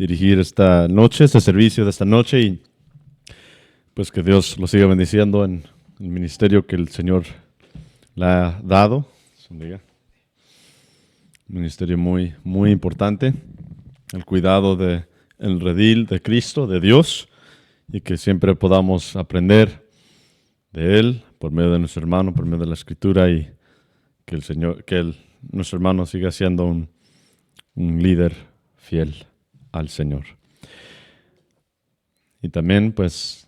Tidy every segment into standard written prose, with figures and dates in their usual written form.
dirigir esta noche, este servicio de esta noche, y pues que Dios lo siga bendiciendo en el ministerio que el Señor le ha dado. Un ministerio muy, muy importante, el cuidado del redil de Cristo, de Dios, y que siempre podamos aprender de Él por medio de nuestro hermano, por medio de la Escritura, y que el Señor, nuestro hermano siga siendo un líder fiel al Señor. Y también, pues,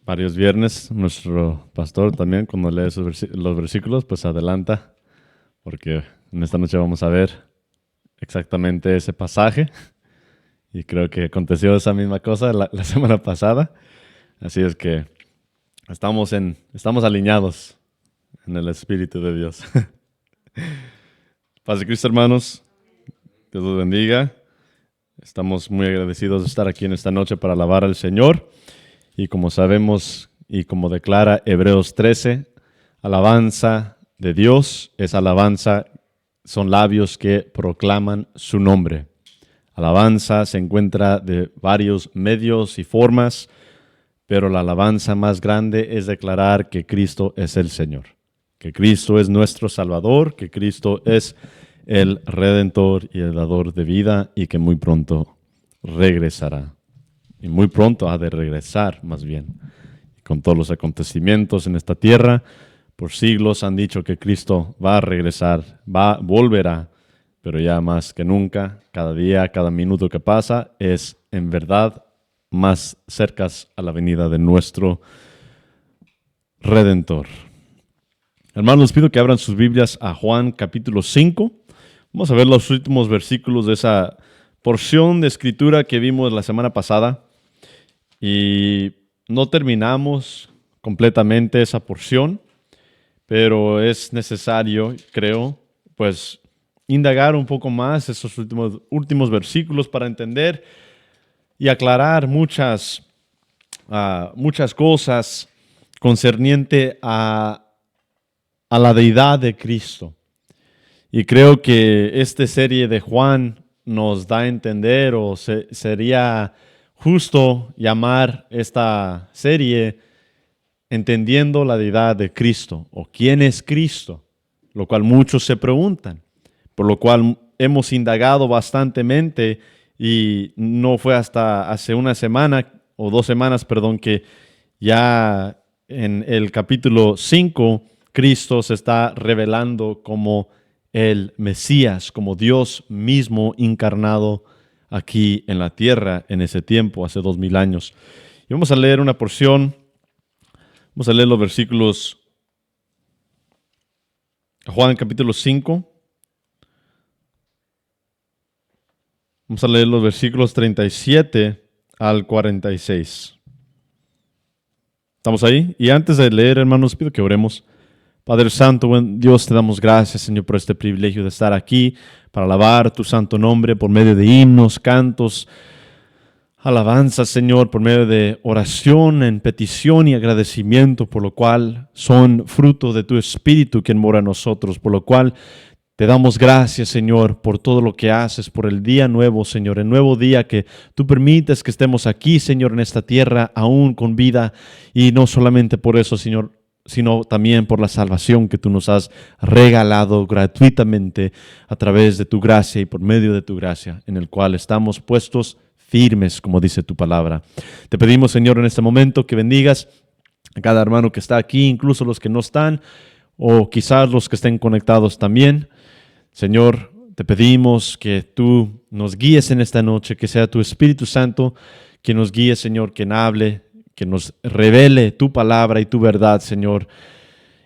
varios viernes, nuestro pastor también, cuando lee los versículos, pues adelanta, porque en esta noche vamos a ver exactamente ese pasaje. Y creo que aconteció esa misma cosa la semana pasada. Así es que estamos alineados en el Espíritu de Dios. Paz de Cristo, hermanos. Dios los bendiga. Estamos muy agradecidos de estar aquí en esta noche para alabar al Señor. Y como sabemos y como declara Hebreos 13, alabanza de Dios es alabanza, son labios que proclaman su nombre. Alabanza se encuentra de varios medios y formas, pero la alabanza más grande es declarar que Cristo es el Señor, que Cristo es nuestro Salvador, que Cristo es el Redentor y el dador de vida, y que muy pronto regresará. Y muy pronto ha de regresar, más bien. Con todos los acontecimientos en esta tierra, por siglos han dicho que Cristo va a regresar, volverá, pero ya más que nunca, cada día, cada minuto que pasa, es en verdad más cerca a la venida de nuestro Redentor. Hermanos, les pido que abran sus Biblias a Juan capítulo 5. Vamos a ver los últimos versículos de esa porción de escritura que vimos la semana pasada. Y no terminamos completamente esa porción, pero es necesario, creo, pues indagar un poco más esos últimos versículos para entender y aclarar muchas cosas concerniente a la deidad de Cristo. Y creo que esta serie de Juan nos da a entender, o sería justo llamar esta serie Entendiendo la deidad de Cristo, o quién es Cristo, lo cual muchos se preguntan, por lo cual hemos indagado bastantemente, y no fue hasta hace una semana o 2 semanas, que ya en el capítulo 5 Cristo se está revelando como el Mesías, como Dios mismo encarnado aquí en la tierra en ese tiempo, hace 2000 años. Y vamos a leer una porción, vamos a leer los versículos, Juan capítulo 5, vamos a leer los versículos 37 al 46. ¿Estamos ahí? Y antes de leer, hermanos, pido que oremos. Padre Santo, buen Dios, te damos gracias, Señor, por este privilegio de estar aquí para alabar tu santo nombre por medio de himnos, cantos, alabanzas, Señor, por medio de oración, en petición y agradecimiento, por lo cual son fruto de tu Espíritu que mora en nosotros, por lo cual te damos gracias, Señor, por todo lo que haces, por el día nuevo, Señor, el nuevo día que tú permites que estemos aquí, Señor, en esta tierra, aún con vida, y no solamente por eso, Señor, sino también por la salvación que tú nos has regalado gratuitamente a través de tu gracia y por medio de tu gracia, en el cual estamos puestos firmes, como dice tu palabra. Te pedimos, Señor, en este momento que bendigas a cada hermano que está aquí, incluso los que no están, o quizás los que estén conectados también. Señor, te pedimos que tú nos guíes en esta noche, que sea tu Espíritu Santo quien nos guíe, Señor, quien hable, que nos revele tu palabra y tu verdad, Señor.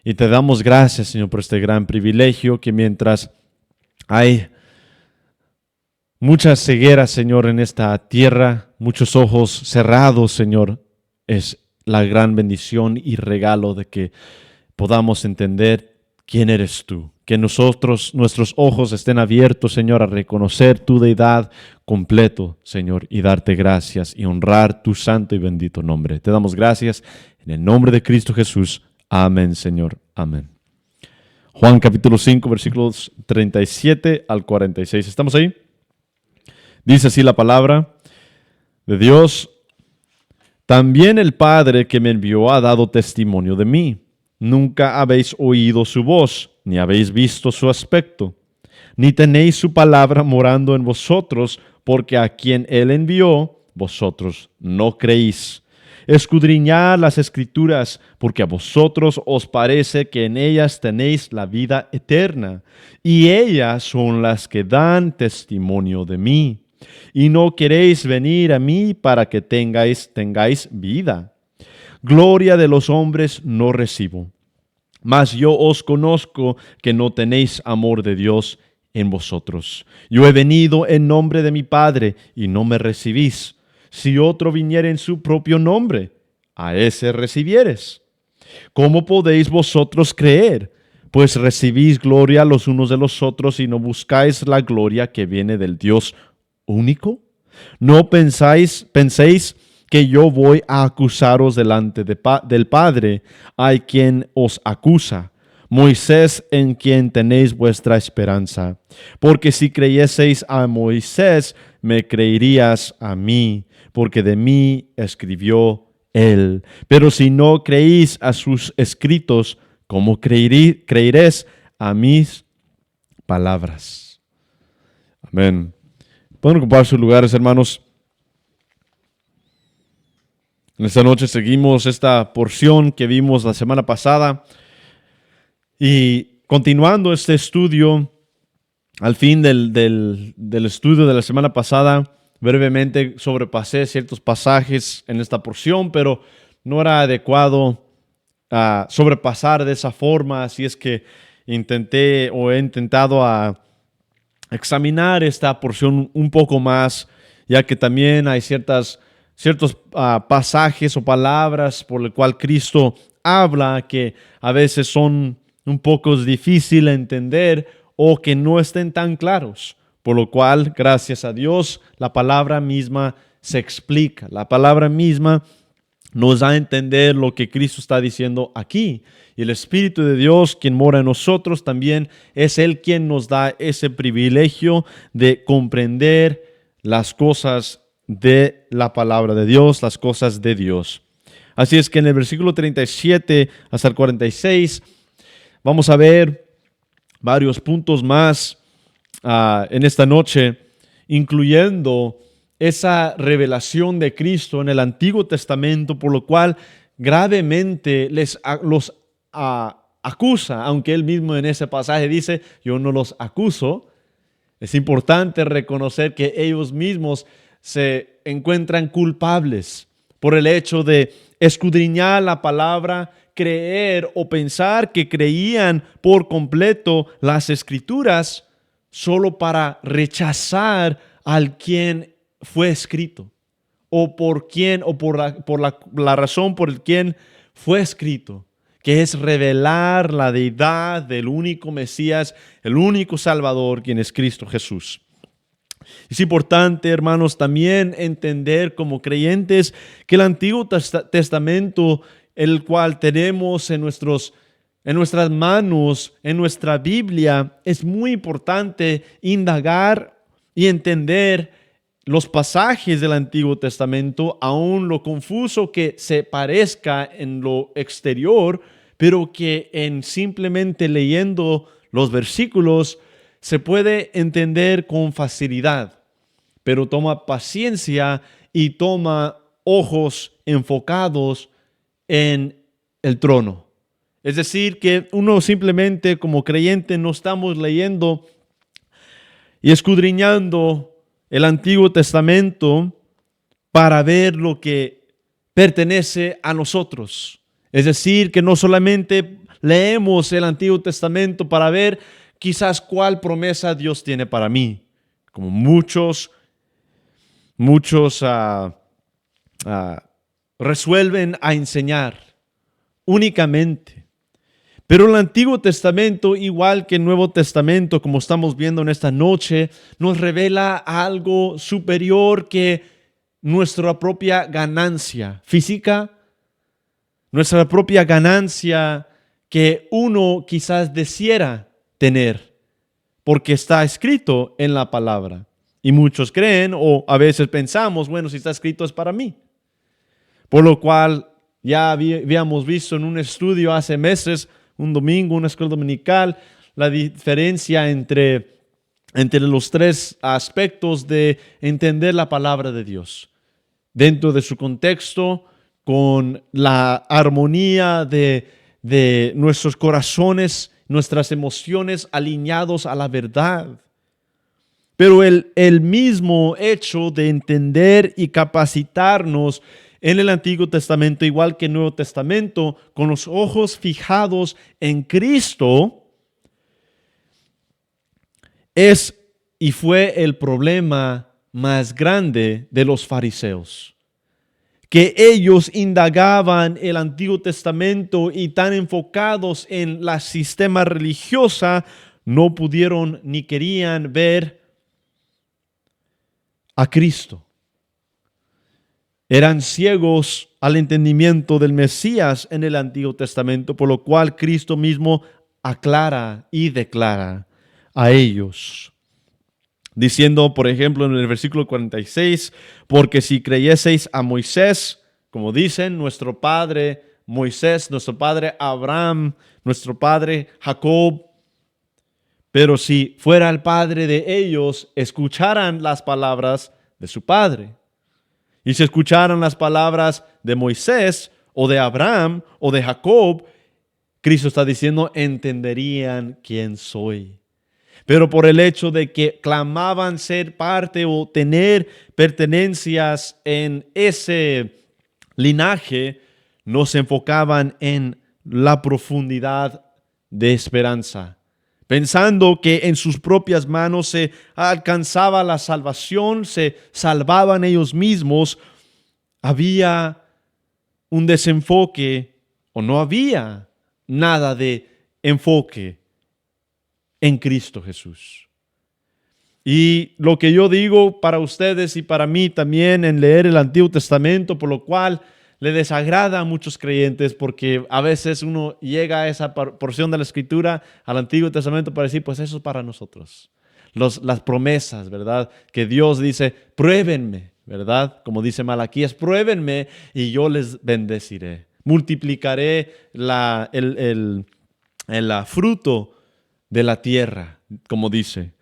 Y te damos gracias, Señor, por este gran privilegio, que mientras hay mucha ceguera, Señor, en esta tierra, muchos ojos cerrados, Señor, es la gran bendición y regalo de que podamos entender quién eres tú. Que nuestros ojos estén abiertos, Señor, a reconocer tu deidad completo, Señor, y darte gracias y honrar tu santo y bendito nombre. Te damos gracias en el nombre de Cristo Jesús. Amén, Señor. Amén. Juan capítulo 5, versículos 37 al 46. ¿Estamos ahí? Dice así la palabra de Dios: también el Padre que me envió ha dado testimonio de mí. Nunca habéis oído su voz, ni habéis visto su aspecto, ni tenéis su palabra morando en vosotros, porque a quien él envió, vosotros no creéis. Escudriñad las Escrituras, porque a vosotros os parece que en ellas tenéis la vida eterna, y ellas son las que dan testimonio de mí. Y no queréis venir a mí para que tengáis vida. Gloria de los hombres no recibo, mas yo os conozco que no tenéis amor de Dios en vosotros. Yo he venido en nombre de mi Padre y no me recibís. Si otro viniere en su propio nombre, a ese recibieres. ¿Cómo podéis vosotros creer? Pues recibís gloria los unos de los otros y no buscáis la gloria que viene del Dios único. No penséis que yo voy a acusaros delante del Padre. Hay quien os acusa, Moisés, en quien tenéis vuestra esperanza. Porque si creyeseis a Moisés, me creerías a mí, porque de mí escribió él. Pero si no creéis a sus escritos, ¿cómo creeréis a mis palabras? Amén. Pueden ocupar sus lugares, hermanos. En esta noche seguimos esta porción que vimos la semana pasada y continuando este estudio, al fin del estudio de la semana pasada, brevemente sobrepasé ciertos pasajes en esta porción, pero no era adecuado sobrepasar de esa forma, así es que he intentado examinar esta porción un poco más, ya que también hay ciertos pasajes o palabras por el cual Cristo habla que a veces son un poco difíciles de entender o que no estén tan claros, por lo cual, gracias a Dios, la palabra misma se explica, la palabra misma nos da a entender lo que Cristo está diciendo aquí. Y el Espíritu de Dios, quien mora en nosotros, también es Él quien nos da ese privilegio de comprender las cosas de la palabra de Dios, las cosas de Dios. Así es que en el versículo 37 hasta el 46 vamos a ver varios puntos más en esta noche, incluyendo esa revelación de Cristo en el Antiguo Testamento, por lo cual gravemente los acusa, aunque él mismo en ese pasaje dice, yo no los acuso. Es importante reconocer que ellos mismos se encuentran culpables por el hecho de escudriñar la palabra, creer o pensar que creían por completo las Escrituras solo para rechazar al quien fue escrito o por la razón por el quien fue escrito, que es revelar la deidad del único Mesías, el único Salvador, quien es Cristo Jesús. Es importante, hermanos, también entender como creyentes que el Antiguo Testamento, el cual tenemos en nuestras manos, en nuestra Biblia, es muy importante indagar y entender los pasajes del Antiguo Testamento, aun lo confuso que se parezca en lo exterior, pero que en simplemente leyendo los versículos se puede entender con facilidad, pero toma paciencia y toma ojos enfocados en el trono. Es decir, que uno simplemente como creyente no estamos leyendo y escudriñando el Antiguo Testamento para ver lo que pertenece a nosotros. Es decir, que no solamente leemos el Antiguo Testamento para ver quizás cuál promesa Dios tiene para mí, como muchos resuelven a enseñar únicamente. Pero el Antiguo Testamento, igual que el Nuevo Testamento, como estamos viendo en esta noche, nos revela algo superior que nuestra propia ganancia física, nuestra propia ganancia que uno quizás deseara tener, porque está escrito en la palabra. Y muchos creen o a veces pensamos, bueno, si está escrito es para mí. Por lo cual ya habíamos visto en un estudio hace meses, un domingo, una escuela dominical, la diferencia entre los tres aspectos de entender la palabra de Dios. Dentro de su contexto, con la armonía de nuestros corazones, nuestras emociones alineados a la verdad. Pero el mismo hecho de entender y capacitarnos en el Antiguo Testamento, igual que el Nuevo Testamento, con los ojos fijados en Cristo, es y fue el problema más grande de los fariseos. Que ellos indagaban el Antiguo Testamento y tan enfocados en la sistema religiosa, no pudieron ni querían ver a Cristo. Eran ciegos al entendimiento del Mesías en el Antiguo Testamento, por lo cual Cristo mismo aclara y declara a ellos, diciendo, por ejemplo, en el versículo 46, porque si creyeseis a Moisés, como dicen, nuestro padre Moisés, nuestro padre Abraham, nuestro padre Jacob, pero si fuera el padre de ellos, escucharan las palabras de su padre. Y si escucharan las palabras de Moisés o de Abraham o de Jacob, Cristo está diciendo, entenderían quién soy. Pero por el hecho de que clamaban ser parte o tener pertenencias en ese linaje, no se enfocaban en la profundidad de esperanza, pensando que en sus propias manos se alcanzaba la salvación, se salvaban ellos mismos. Había un desenfoque o no había nada de enfoque en Cristo Jesús. Y lo que yo digo para ustedes y para mí también en leer el Antiguo Testamento, por lo cual le desagrada a muchos creyentes, porque a veces uno llega a esa porción de la Escritura, al Antiguo Testamento, para decir, pues eso es para nosotros. Las promesas, ¿verdad? Que Dios dice, pruébenme, ¿verdad? Como dice Malaquías, pruébenme y yo les bendeciré. Multiplicaré el fruto de la tierra, como dice.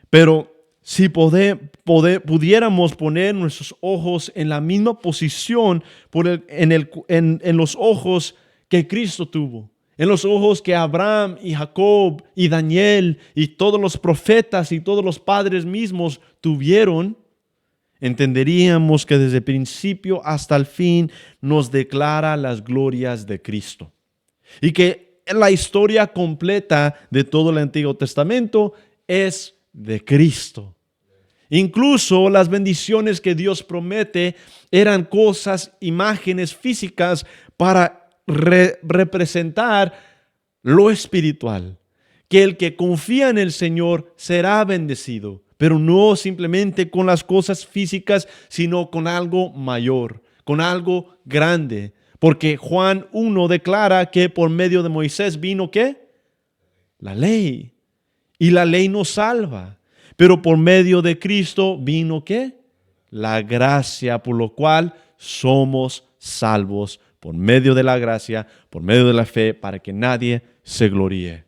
Pero si pudiéramos poner nuestros ojos en la misma posición en los ojos que Cristo tuvo, en los ojos que Abraham y Jacob y Daniel y todos los profetas y todos los padres mismos tuvieron, entenderíamos que desde el principio hasta el fin nos declara las glorias de Cristo. Y que la historia completa de todo el Antiguo Testamento es de Cristo. Incluso las bendiciones que Dios promete eran cosas, imágenes físicas para representar lo espiritual. Que el que confía en el Señor será bendecido, pero no simplemente con las cosas físicas, sino con algo mayor, con algo grande. Porque Juan 1 declara que por medio de Moisés vino ¿qué? La ley. Y la ley nos salva. Pero por medio de Cristo vino ¿qué? La gracia, por lo cual somos salvos por medio de la gracia, por medio de la fe, para que nadie se gloríe.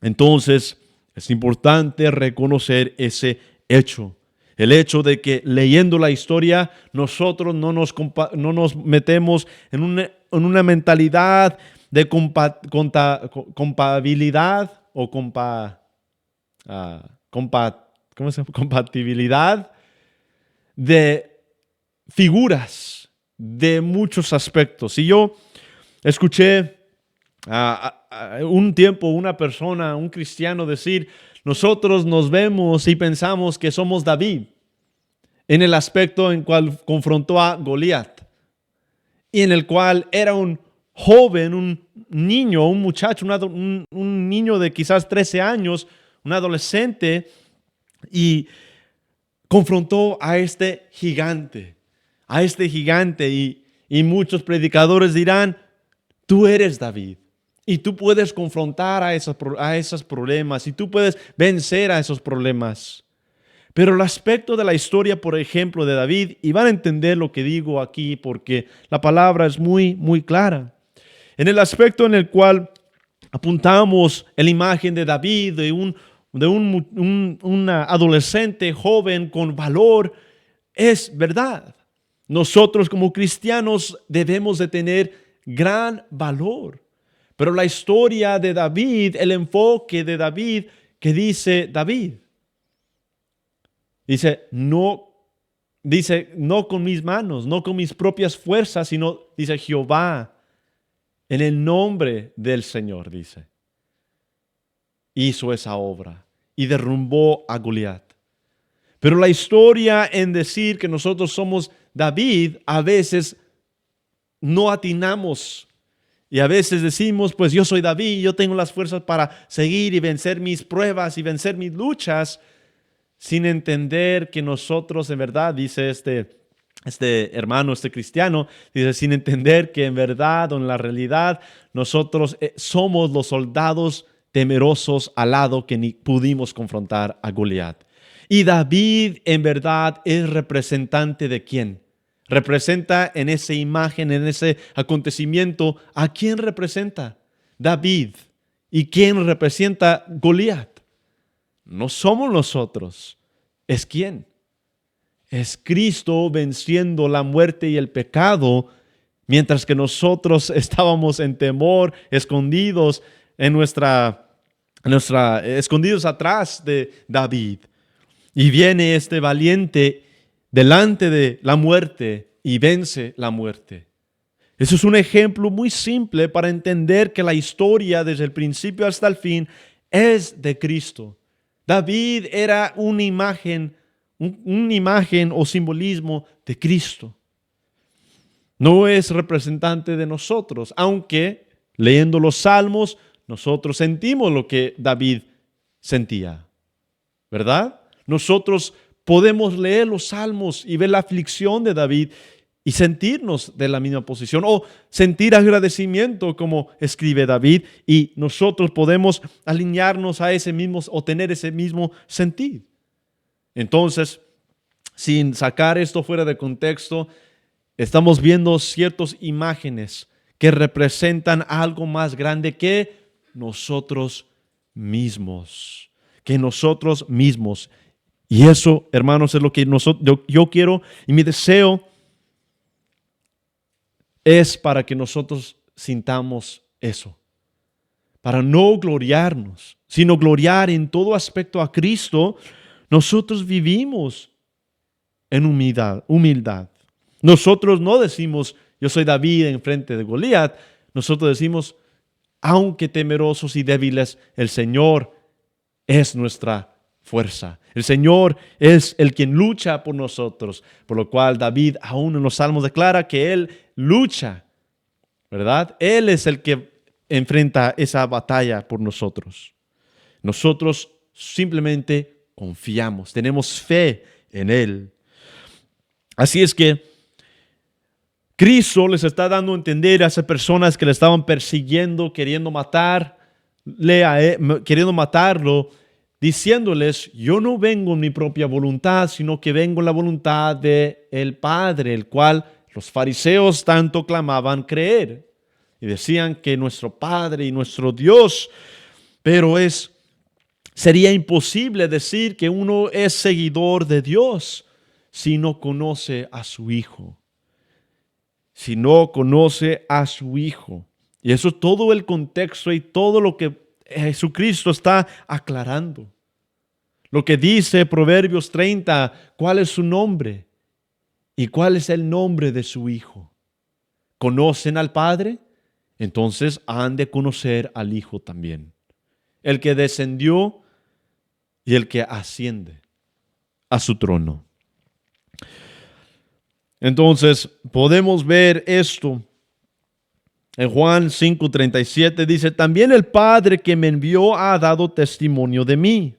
Entonces, es importante reconocer ese hecho. El hecho de que leyendo la historia nosotros no nos metemos en una mentalidad de compatibilidad o compatibilidad de figuras de muchos aspectos. Y yo escuché un tiempo una persona, un cristiano decir, nosotros nos vemos y pensamos que somos David en el aspecto en cual confrontó a Goliat y en el cual era un joven, un niño, un muchacho, un niño de quizás 13 años, un adolescente, y confrontó a este gigante, y muchos predicadores dirán, tú eres David. Y tú puedes confrontar a esos problemas. Y tú puedes vencer a esos problemas. Pero el aspecto de la historia, por ejemplo, de David, y van a entender lo que digo aquí porque la palabra es muy, muy clara. En el aspecto en el cual apuntamos en la imagen de David, un adolescente joven con valor, es verdad. Nosotros como cristianos debemos de tener gran valor. Pero la historia de David, el enfoque de David, que dice David, dice, no con mis manos, no con mis propias fuerzas, sino dice Jehová, en el nombre del Señor, dice, hizo esa obra y derrumbó a Goliat. Pero la historia en decir que nosotros somos David, a veces no atinamos. Y a veces decimos, pues yo soy David, yo tengo las fuerzas para seguir y vencer mis pruebas y vencer mis luchas, sin entender que nosotros en verdad, dice este hermano, este cristiano, dice, sin entender que en verdad o en la realidad nosotros somos los soldados temerosos al lado que ni pudimos confrontar a Goliat. Y David en verdad es representante de ¿quién? Representa en esa imagen, en ese acontecimiento, ¿a quién representa? David. ¿Y quién representa Goliat? No somos nosotros. ¿Es quién? Es Cristo venciendo la muerte y el pecado, mientras que nosotros estábamos en temor, escondidos escondidos atrás de David. Y viene este valiente delante de la muerte y vence la muerte. Eso es un ejemplo muy simple para entender que la historia desde el principio hasta el fin es de Cristo. David era una imagen o simbolismo de Cristo. No es representante de nosotros, aunque leyendo los salmos nosotros sentimos lo que David sentía, ¿verdad? Nosotros podemos leer los salmos y ver la aflicción de David y sentirnos de la misma posición o sentir agradecimiento como escribe David, y nosotros podemos alinearnos a ese mismo o tener ese mismo sentir. Entonces, sin sacar esto fuera de contexto, estamos viendo ciertas imágenes que representan algo más grande que nosotros mismos. Y eso, hermanos, es lo que yo quiero, y mi deseo es para que nosotros sintamos eso. Para no gloriarnos, sino gloriar en todo aspecto a Cristo. Nosotros vivimos en humildad. Nosotros no decimos, yo soy David en frente de Goliat. Nosotros decimos, aunque temerosos y débiles, el Señor es nuestra fuerza. El Señor es el quien lucha por nosotros, por lo cual David aún en los salmos declara que Él lucha, ¿verdad? Él es el que enfrenta esa batalla por nosotros. Nosotros simplemente confiamos, tenemos fe en Él. Así es que Cristo les está dando a entender a esas personas que le estaban persiguiendo, queriendo matarlo, diciéndoles, yo no vengo en mi propia voluntad, sino que vengo en la voluntad del Padre, el cual los fariseos tanto clamaban creer. Y decían que nuestro Padre y nuestro Dios, pero sería imposible decir que uno es seguidor de Dios si no conoce a su Hijo. Si no conoce a su Hijo. Y eso es todo el contexto y todo lo que Jesucristo está aclarando. Lo que dice Proverbios 30, ¿cuál es su nombre? ¿Y cuál es el nombre de su Hijo? ¿Conocen al Padre? Entonces han de conocer al Hijo también. El que descendió y el que asciende a su trono. Entonces podemos ver esto. En Juan 5:37 dice, también el Padre que me envió ha dado testimonio de mí.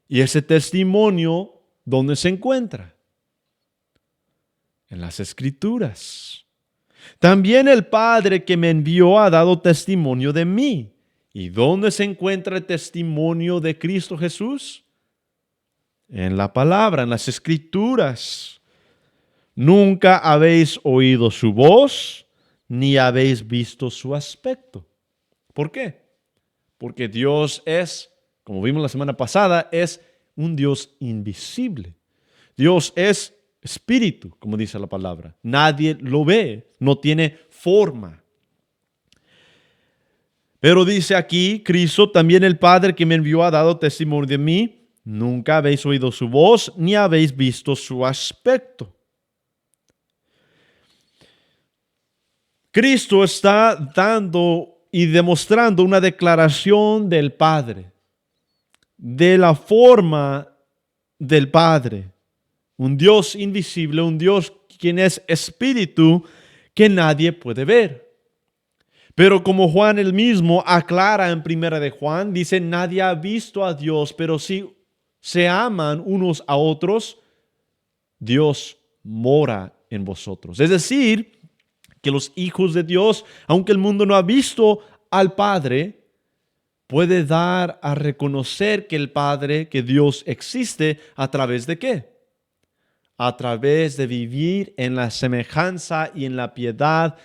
Y ese testimonio, ¿dónde se encuentra? En las Escrituras. También el Padre que me envió ha dado testimonio de mí. ¿Y dónde se encuentra el testimonio de Cristo Jesús? en la palabra, en las escrituras. Nunca habéis oído su voz, ni habéis visto su aspecto. ¿Por qué? Porque Dios es, como vimos la semana pasada, es un Dios invisible. Dios es espíritu, como dice la palabra. Nadie lo ve, no tiene forma. Pero dice aquí, Cristo, también el Padre que me envió ha dado testimonio de mí. Nunca habéis oído su voz, ni habéis visto su aspecto. Cristo está dando y demostrando una declaración del Padre, de la forma del Padre. Un Dios invisible, un Dios quien es espíritu que nadie puede ver. Pero como Juan el mismo aclara en primera de Juan, dice, nadie ha visto a Dios, pero si se aman unos a otros, Dios mora en vosotros. Es decir, que los hijos de Dios, aunque el mundo no ha visto al Padre, puede dar a reconocer que el Padre, que Dios existe, ¿a través de qué? A través de vivir en la semejanza y en la piedad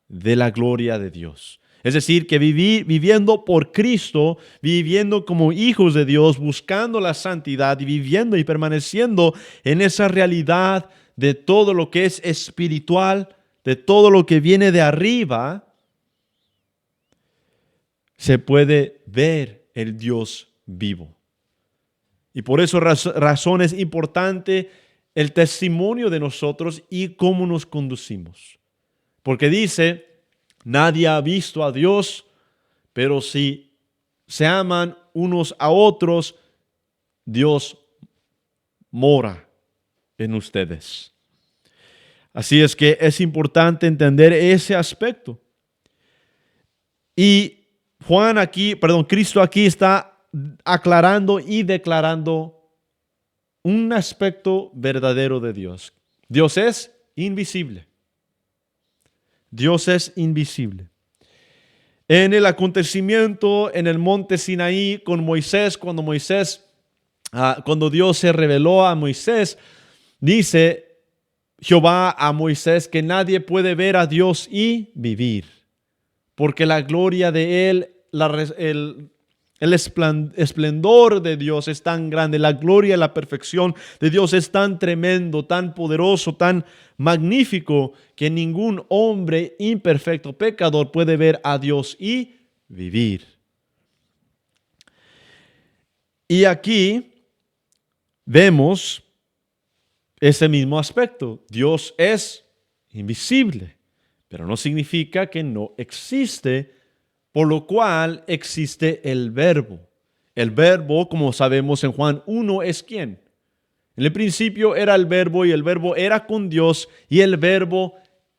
de la gloria de Dios. Es decir, que viviendo por Cristo, viviendo como hijos de Dios, buscando la santidad y viviendo y permaneciendo en esa realidad de todo lo que es espiritual, de todo lo que viene de arriba, se puede ver el Dios vivo. Y por eso razón es importante el testimonio de nosotros y cómo nos conducimos. Porque dice, nadie ha visto a Dios, pero si se aman unos a otros, Dios mora en ustedes. Así es que es importante entender ese aspecto. Y Cristo aquí está aclarando y declarando un aspecto verdadero de Dios. Dios es invisible. Dios es invisible. En el acontecimiento en el monte Sinaí con Moisés, cuando Dios se reveló a Moisés, dice Jehová a Moisés que nadie puede ver a Dios y vivir, porque la gloria de Él, el esplendor de Dios es tan grande, la gloria y la perfección de Dios es tan tremendo, tan poderoso, tan magnífico, que ningún hombre imperfecto, pecador, puede ver a Dios y vivir. Y aquí vemos ese mismo aspecto. Dios es invisible, pero no significa que no existe, por lo cual existe el Verbo. El Verbo, como sabemos en Juan 1, es ¿quién? En el principio era el Verbo y el Verbo era con Dios y el Verbo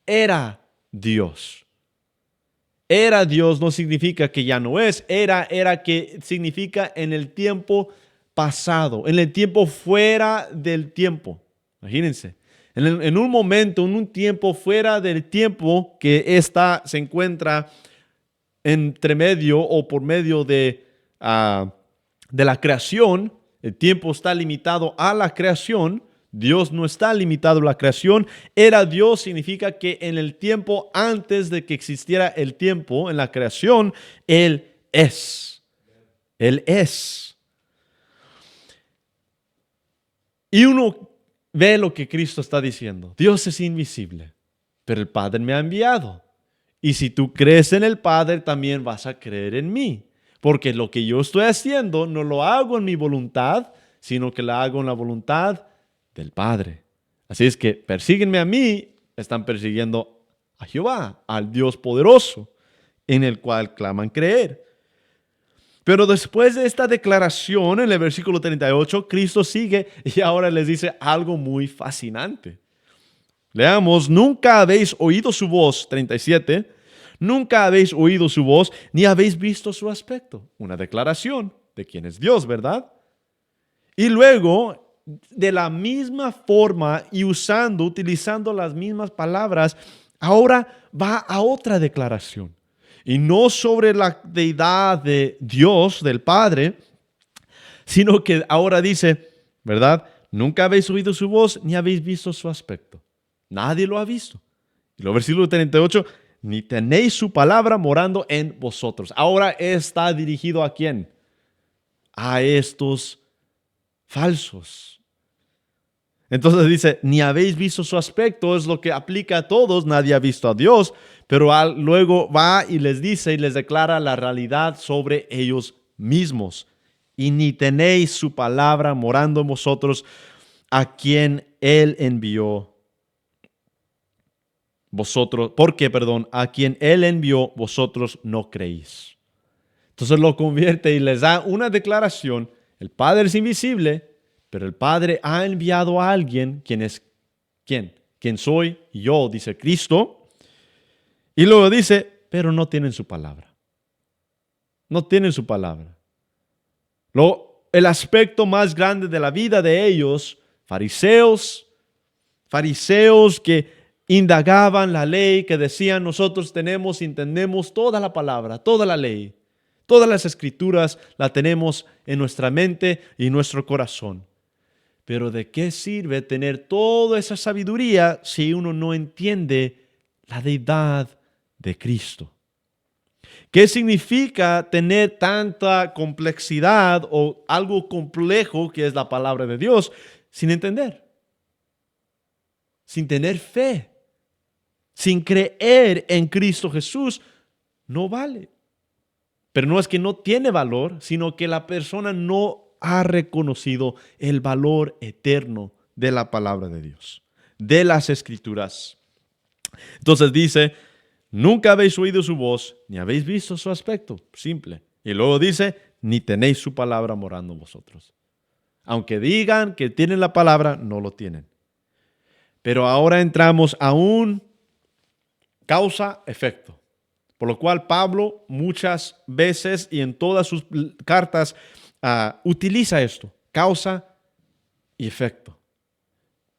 era Dios. Era Dios no significa que ya no es, era que significa en el tiempo pasado, en el tiempo fuera del tiempo. Imagínense, en un momento, en un tiempo fuera del tiempo que se encuentra entre medio o por medio de la creación. El tiempo está limitado a la creación. Dios no está limitado a la creación. Era Dios significa que en el tiempo antes de que existiera el tiempo, en la creación, Él es. Él es. Y uno ve lo que Cristo está diciendo. Dios es invisible, pero el Padre me ha enviado. Y si tú crees en el Padre, también vas a creer en mí. Porque lo que yo estoy haciendo no lo hago en mi voluntad, sino que lo hago en la voluntad del Padre. Así es que persíguenme a mí, están persiguiendo a Jehová, al Dios poderoso, en el cual claman creer. Pero después de esta declaración, en el versículo 38, Cristo sigue y ahora les dice algo muy fascinante. Leamos, nunca habéis oído su voz, 37, nunca habéis oído su voz, ni habéis visto su aspecto. Una declaración de quién es Dios, ¿verdad? Y luego, de la misma forma y utilizando las mismas palabras, ahora va a otra declaración. Y no sobre la deidad de Dios, del Padre, sino que ahora dice, ¿verdad? Nunca habéis oído su voz ni habéis visto su aspecto. Nadie lo ha visto. Y luego versículo 38, ni tenéis su palabra morando en vosotros. Ahora está dirigido ¿a quién? A estos falsos. Entonces dice, ni habéis visto su aspecto, es lo que aplica a todos, nadie ha visto a Dios, pero luego va y les dice y les declara la realidad sobre ellos mismos. Y ni tenéis su palabra morando en vosotros, a quien Él envió. A quien Él envió, vosotros no creéis. Entonces lo convierte y les da una declaración. El Padre es invisible, pero el Padre ha enviado a alguien, ¿quién es? ¿Quién? ¿Quién soy? Yo, dice Cristo. Y luego dice, pero no tienen su palabra. No tienen su palabra. El aspecto más grande de la vida de ellos, fariseos que indagaban la ley, que decían, nosotros entendemos toda la palabra, toda la ley, todas las escrituras la tenemos en nuestra mente y nuestro corazón. Pero ¿de qué sirve tener toda esa sabiduría si uno no entiende la deidad de Cristo? ¿Qué significa tener tanta complejidad o algo complejo que es la palabra de Dios sin entender? Sin tener fe, sin creer en Cristo Jesús, no vale. Pero no es que no tiene valor, sino que la persona no ha reconocido el valor eterno de la palabra de Dios, de las Escrituras. Entonces dice, nunca habéis oído su voz, ni habéis visto su aspecto. Simple. Y luego dice, ni tenéis su palabra morando en vosotros. Aunque digan que tienen la palabra, no lo tienen. Pero ahora entramos a un causa-efecto. Por lo cual Pablo muchas veces y en todas sus cartas utiliza esto, causa y efecto.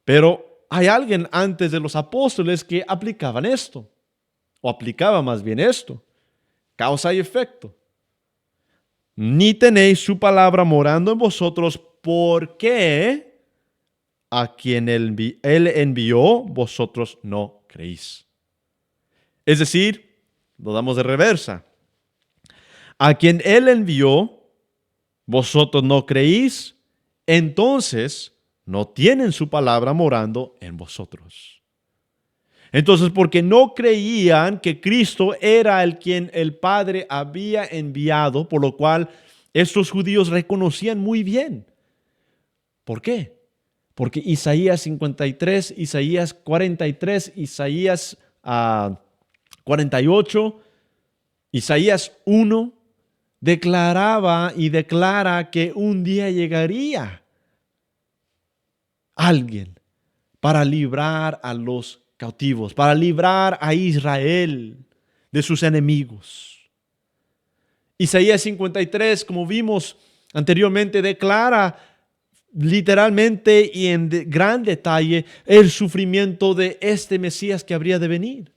Pero hay alguien antes de los apóstoles que aplicaban esto, o aplicaba más bien esto, causa y efecto. Ni tenéis su palabra morando en vosotros, porque a quien él envió, vosotros no creéis. Es decir, lo damos de reversa. A quien Él envió, vosotros no creéis, entonces no tienen su palabra morando en vosotros. Entonces, porque no creían que Cristo era el quien el Padre había enviado, por lo cual estos judíos reconocían muy bien. ¿Por qué? Porque Isaías 53, Isaías 43, Isaías 48, Isaías 1, declaraba y declara que un día llegaría alguien para librar a los cautivos, para librar a Israel de sus enemigos. Isaías 53, como vimos anteriormente, declara literalmente y en gran detalle el sufrimiento de este Mesías que habría de venir.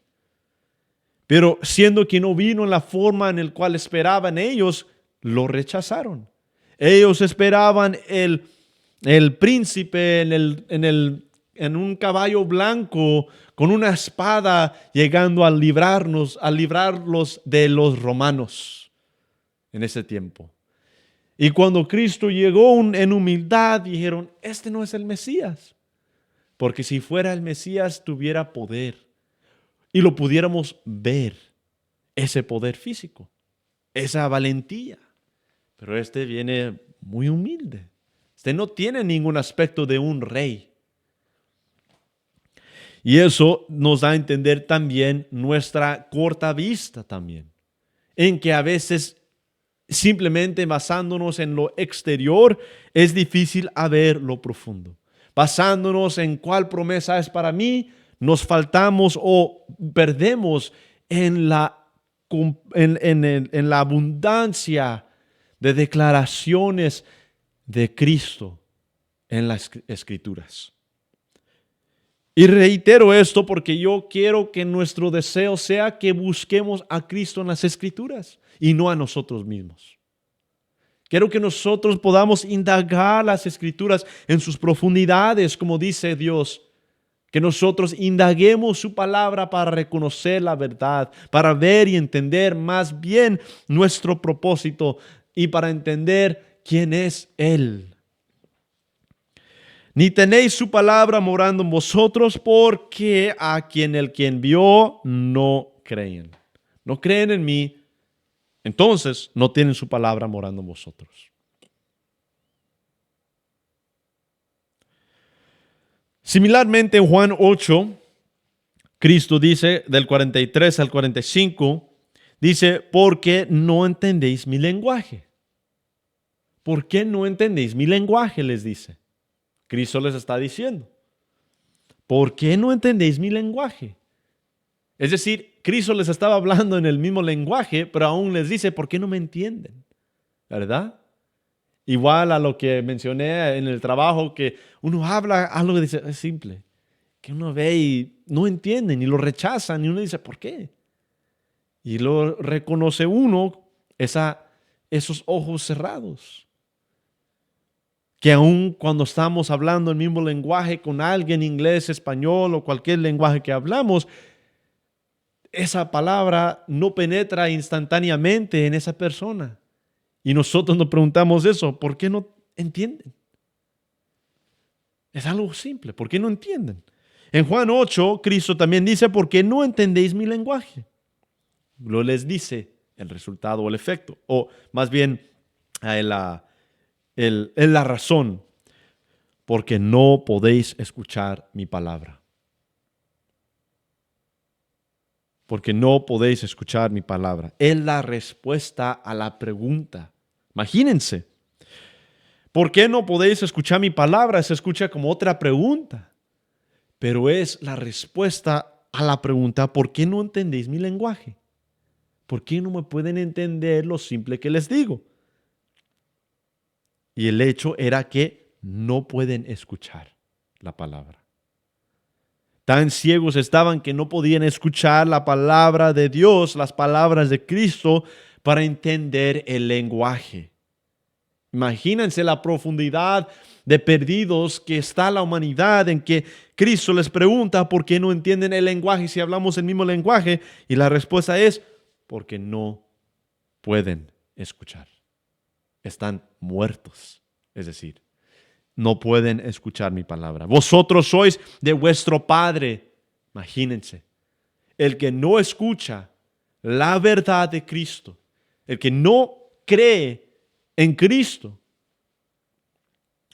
Pero siendo que no vino en la forma en la cual esperaban ellos, lo rechazaron. Ellos esperaban el príncipe en un caballo blanco con una espada llegando a librarlos de los romanos en ese tiempo. Y cuando Cristo llegó en humildad, dijeron, este no es el Mesías. Porque si fuera el Mesías, tuviera poder. Y lo pudiéramos ver, ese poder físico, esa valentía. Pero este viene muy humilde. Este no tiene ningún aspecto de un rey. Y eso nos da a entender también nuestra corta vista también. En que a veces simplemente basándonos en lo exterior es difícil a ver lo profundo. Basándonos en cuál promesa es para mí, nos faltamos o perdemos en la abundancia de declaraciones de Cristo en las Escrituras. Y reitero esto porque yo quiero que nuestro deseo sea que busquemos a Cristo en las Escrituras y no a nosotros mismos. Quiero que nosotros podamos indagar las Escrituras en sus profundidades, como dice Dios. Que nosotros indaguemos su palabra para reconocer la verdad, para ver y entender más bien nuestro propósito y para entender quién es Él. Ni tenéis su palabra morando en vosotros, porque a quien el que envió no creen. No creen en mí, entonces no tienen su palabra morando en vosotros. Similarmente en Juan 8, Cristo dice del 43 al 45, dice, porque no entendéis mi lenguaje. ¿Por qué no entendéis mi lenguaje? Les dice. Cristo les está diciendo. ¿Por qué no entendéis mi lenguaje? Es decir, Cristo les estaba hablando en el mismo lenguaje, pero aún les dice, ¿por qué no me entienden? ¿Verdad? Igual a lo que mencioné en el trabajo, que uno habla algo que dice, es simple, que uno ve y no entienden y lo rechazan y uno dice, ¿por qué? Y lo reconoce uno esos ojos cerrados. Que aun cuando estamos hablando el mismo lenguaje con alguien, inglés, español o cualquier lenguaje que hablamos, esa palabra no penetra instantáneamente en esa persona. Y nosotros nos preguntamos eso, ¿por qué no entienden? Es algo simple, ¿por qué no entienden? En Juan 8, Cristo también dice, ¿por qué no entendéis mi lenguaje? Lo les dice el resultado o el efecto, o más bien la razón, porque no podéis escuchar mi palabra. Porque no podéis escuchar mi palabra. Es la respuesta a la pregunta. Imagínense. ¿Por qué no podéis escuchar mi palabra? Se escucha como otra pregunta. Pero es la respuesta a la pregunta, ¿por qué no entendéis mi lenguaje? ¿Por qué no me pueden entender lo simple que les digo? Y el hecho era que no pueden escuchar la palabra. Tan ciegos estaban que no podían escuchar la palabra de Dios, las palabras de Cristo, para entender el lenguaje. Imagínense la profundidad de perdidos que está la humanidad, en que Cristo les pregunta por qué no entienden el lenguaje si hablamos el mismo lenguaje, y la respuesta es porque no pueden escuchar. Están muertos, es decir, no pueden escuchar mi palabra. Vosotros sois de vuestro padre. Imagínense, el que no escucha la verdad de Cristo, el que no cree en Cristo,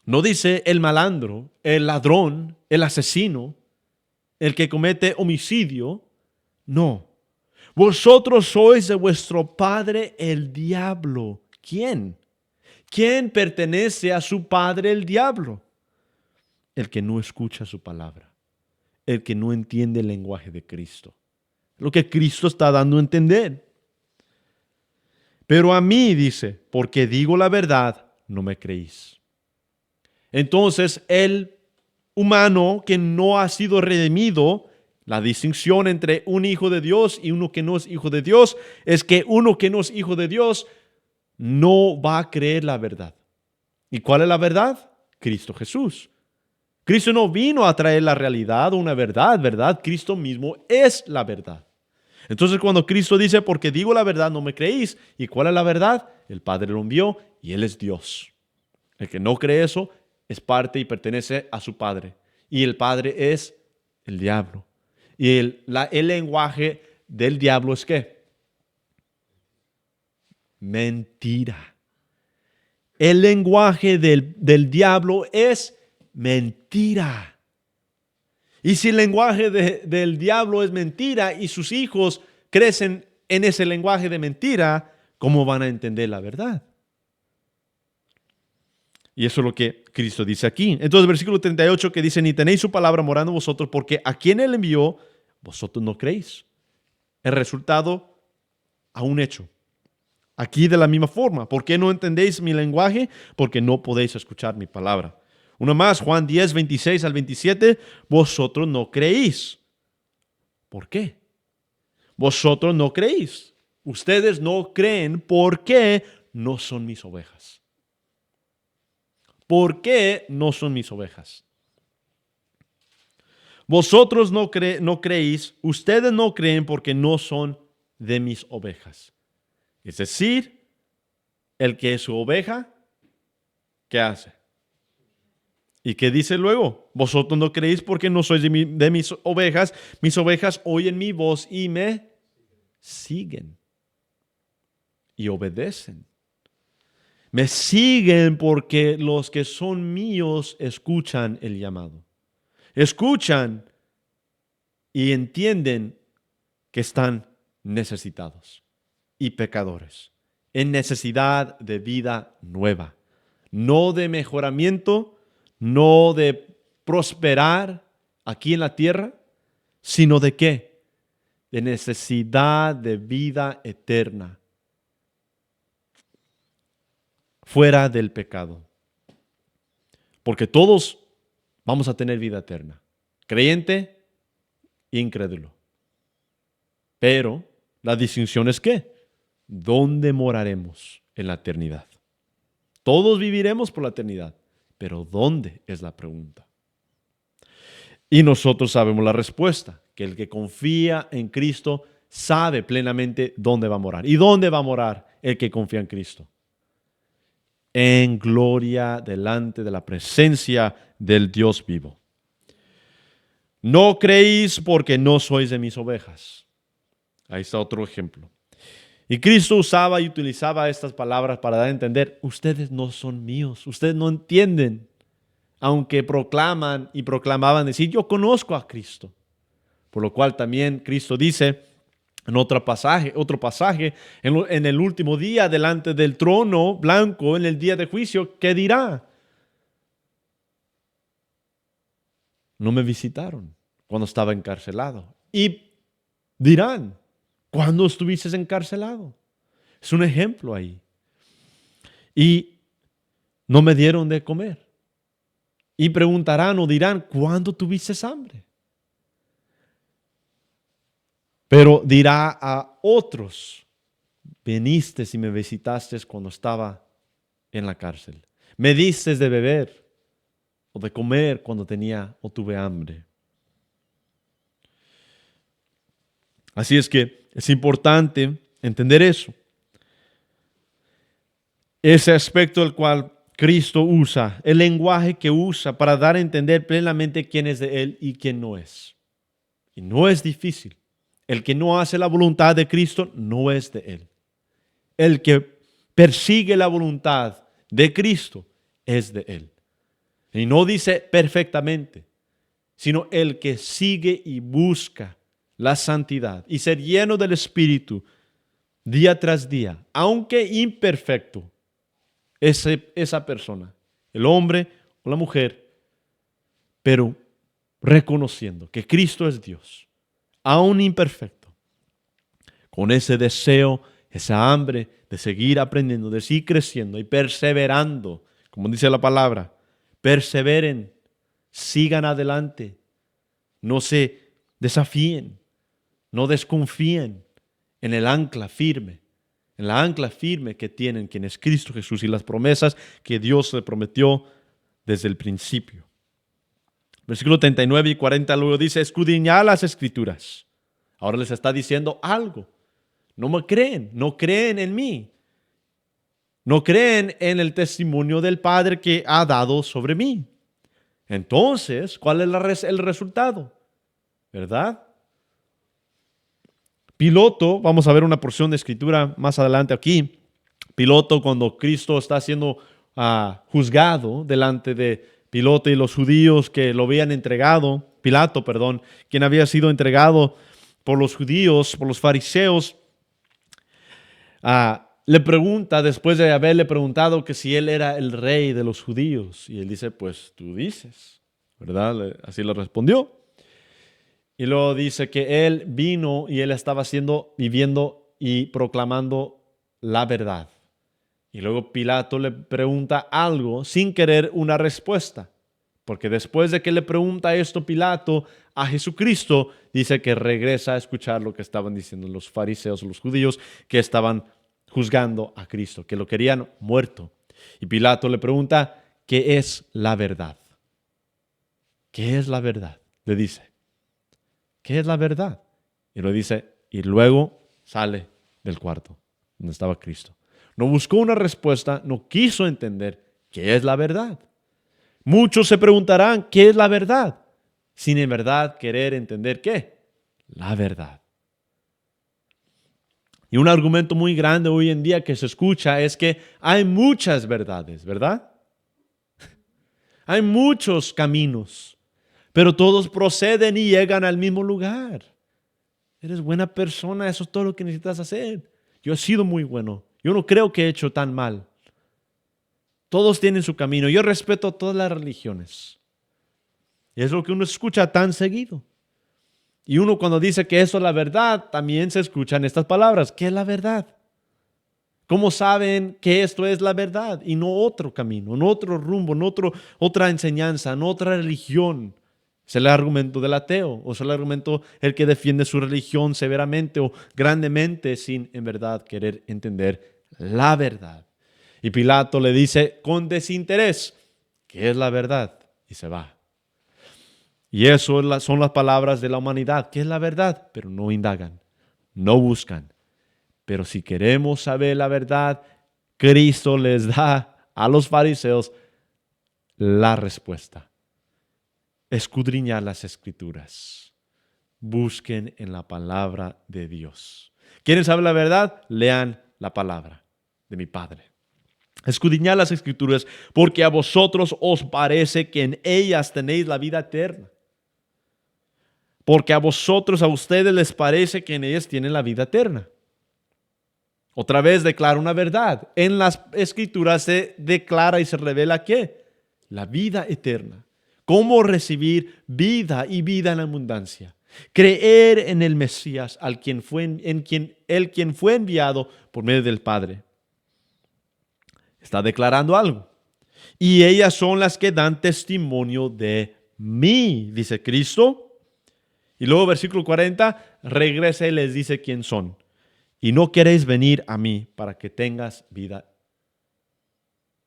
no dice el malandro, el ladrón, el asesino, el que comete homicidio, no. Vosotros sois de vuestro padre el diablo. ¿Quién? ¿Quién pertenece a su padre el diablo? El que no escucha su palabra, el que no entiende el lenguaje de Cristo. Lo que Cristo está dando a entender. Pero a mí, dice, porque digo la verdad, no me creéis. Entonces, el humano que no ha sido redimido, la distinción entre un hijo de Dios y uno que no es hijo de Dios, es que uno que no es hijo de Dios no va a creer la verdad. ¿Y cuál es la verdad? Cristo Jesús. Cristo no vino a traer la realidad o una verdad, ¿verdad? Cristo mismo es la verdad. Entonces cuando Cristo dice, porque digo la verdad, no me creéis. ¿Y cuál es la verdad? El Padre lo envió y Él es Dios. El que no cree eso es parte y pertenece a su Padre. Y el Padre es el diablo. Y el lenguaje del diablo es ¿qué? Mentira. El lenguaje del diablo es mentira. Y si el lenguaje del diablo es mentira y sus hijos crecen en ese lenguaje de mentira, ¿cómo van a entender la verdad? Y eso es lo que Cristo dice aquí. Entonces, versículo 38 que dice, ni tenéis su palabra morando en vosotros, porque a quien Él envió, vosotros no creéis. El resultado a un hecho. Aquí de la misma forma. ¿Por qué no entendéis mi lenguaje? Porque no podéis escuchar mi palabra. Una más, Juan 10, 26 al 27, vosotros no creéis. ¿Por qué? Vosotros no creéis. Ustedes no creen porque no son mis ovejas. ¿por qué no son mis ovejas? Vosotros no creéis, ustedes no creen porque no son de mis ovejas. Es decir, el que es su oveja, ¿qué hace? ¿Y qué dice luego? Vosotros no creéis porque no sois de mis ovejas oyen mi voz y me siguen y obedecen. Me siguen porque los que son míos escuchan el llamado. Escuchan y entienden que están necesitados y pecadores, en necesidad de vida nueva, no de mejoramiento, no de prosperar aquí en la tierra, sino de qué? De necesidad de vida eterna, fuera del pecado. Porque todos vamos a tener vida eterna, creyente e incrédulo. Pero la distinción es ¿qué? ¿Dónde moraremos en la eternidad? Todos viviremos por la eternidad, pero ¿dónde es la pregunta? Y nosotros sabemos la respuesta, que el que confía en Cristo sabe plenamente dónde va a morar. ¿Y dónde va a morar el que confía en Cristo? En gloria delante de la presencia del Dios vivo. No creéis porque no sois de mis ovejas. Ahí está otro ejemplo. Y Cristo usaba y utilizaba estas palabras para dar a entender, ustedes no son míos, ustedes no entienden, aunque proclaman y proclamaban decir, yo conozco a Cristo. Por lo cual también Cristo dice en otro pasaje, en el último día delante del trono blanco, en el día de juicio, ¿qué dirá? No me visitaron cuando estaba encarcelado. Y dirán, ¿cuándo estuviste encarcelado? Es un ejemplo ahí. Y no me dieron de comer. Y preguntarán o dirán, ¿cuándo tuviste hambre? Pero dirá a otros, viniste y me visitaste cuando estaba en la cárcel. Me diste de beber o de comer cuando tenía o tuve hambre. Así es que es importante entender eso. Ese aspecto del cual Cristo usa, el lenguaje que usa para dar a entender plenamente quién es de Él y quién no es. Y no es difícil. El que no hace la voluntad de Cristo no es de Él. El que persigue la voluntad de Cristo es de Él. Y no dice perfectamente, sino el que sigue y busca la santidad y ser lleno del Espíritu día tras día, aunque imperfecto, esa persona, el hombre o la mujer, pero reconociendo que Cristo es Dios, aún imperfecto, con ese deseo, esa hambre de seguir aprendiendo, de seguir creciendo y perseverando, como dice la palabra, perseveren, sigan adelante, no se desafíen, no desconfíen en el ancla firme, en la ancla firme que tienen quien es Cristo Jesús y las promesas que Dios le prometió desde el principio. Versículo 39 y 40 luego dice, escudriñad las Escrituras. Ahora les está diciendo algo. No me creen, no creen en mí. No creen en el testimonio del Padre que ha dado sobre mí. Entonces, ¿cuál es el resultado? ¿Verdad? Piloto, vamos a ver una porción de escritura más adelante aquí. Piloto, cuando Cristo está siendo juzgado delante de Pilato y los judíos que lo habían entregado, Pilato, perdón, quien había sido entregado por los judíos, por los fariseos, le pregunta, después de haberle preguntado que si él era el rey de los judíos, y él dice, pues tú dices, ¿verdad? Así le respondió. Y luego dice que él vino y él estaba viviendo y proclamando la verdad. Y luego Pilato le pregunta algo sin querer una respuesta. Porque después de que le pregunta esto Pilato a Jesucristo, dice que regresa a escuchar lo que estaban diciendo los fariseos, los judíos, que estaban juzgando a Cristo, que lo querían muerto. Y Pilato le pregunta, qué es la verdad. ¿Qué es la verdad? Le dice. ¿Qué es la verdad? Y lo dice, y luego sale del cuarto donde estaba Cristo. No buscó una respuesta, no quiso entender qué es la verdad. Muchos se preguntarán, ¿qué es la verdad? Sin en verdad querer entender qué. La verdad. Y un argumento muy grande hoy en día que se escucha es que hay muchas verdades, ¿verdad? Hay muchos caminos, pero todos proceden y llegan al mismo lugar. Eres buena persona, eso es todo lo que necesitas hacer. Yo he sido muy bueno. Yo no creo que he hecho tan mal. Todos tienen su camino. Yo respeto todas las religiones. Y es lo que uno escucha tan seguido. Y uno cuando dice que eso es la verdad, también se escuchan estas palabras. ¿Qué es la verdad? ¿Cómo saben que esto es la verdad y no otro camino, no otro rumbo, no otra enseñanza, no otra religión? Es el argumento del ateo, o es el argumento el que defiende su religión severamente o grandemente sin en verdad querer entender la verdad. Y Pilato le dice con desinterés, ¿qué es la verdad? Y se va. Y eso son las palabras de la humanidad. ¿Qué es la verdad? Pero no indagan, no buscan. Pero si queremos saber la verdad, Cristo les da a los fariseos la respuesta. Escudriñar las Escrituras. Busquen en la palabra de Dios. ¿Quieren saber la verdad? Lean la palabra de mi Padre. Escudriñad las Escrituras, porque a vosotros os parece que en ellas tenéis la vida eterna. Porque a ustedes les parece que en ellas tienen la vida eterna. Otra vez declara una verdad. En las Escrituras se declara y se revela ¿qué? La vida eterna. ¿Cómo recibir vida y vida en abundancia? Creer en el Mesías, quien fue enviado por medio del Padre. Está declarando algo. Y ellas son las que dan testimonio de mí, dice Cristo. Y luego versículo 40, regresa y les dice quién son. Y no queréis venir a mí para que tengas vida.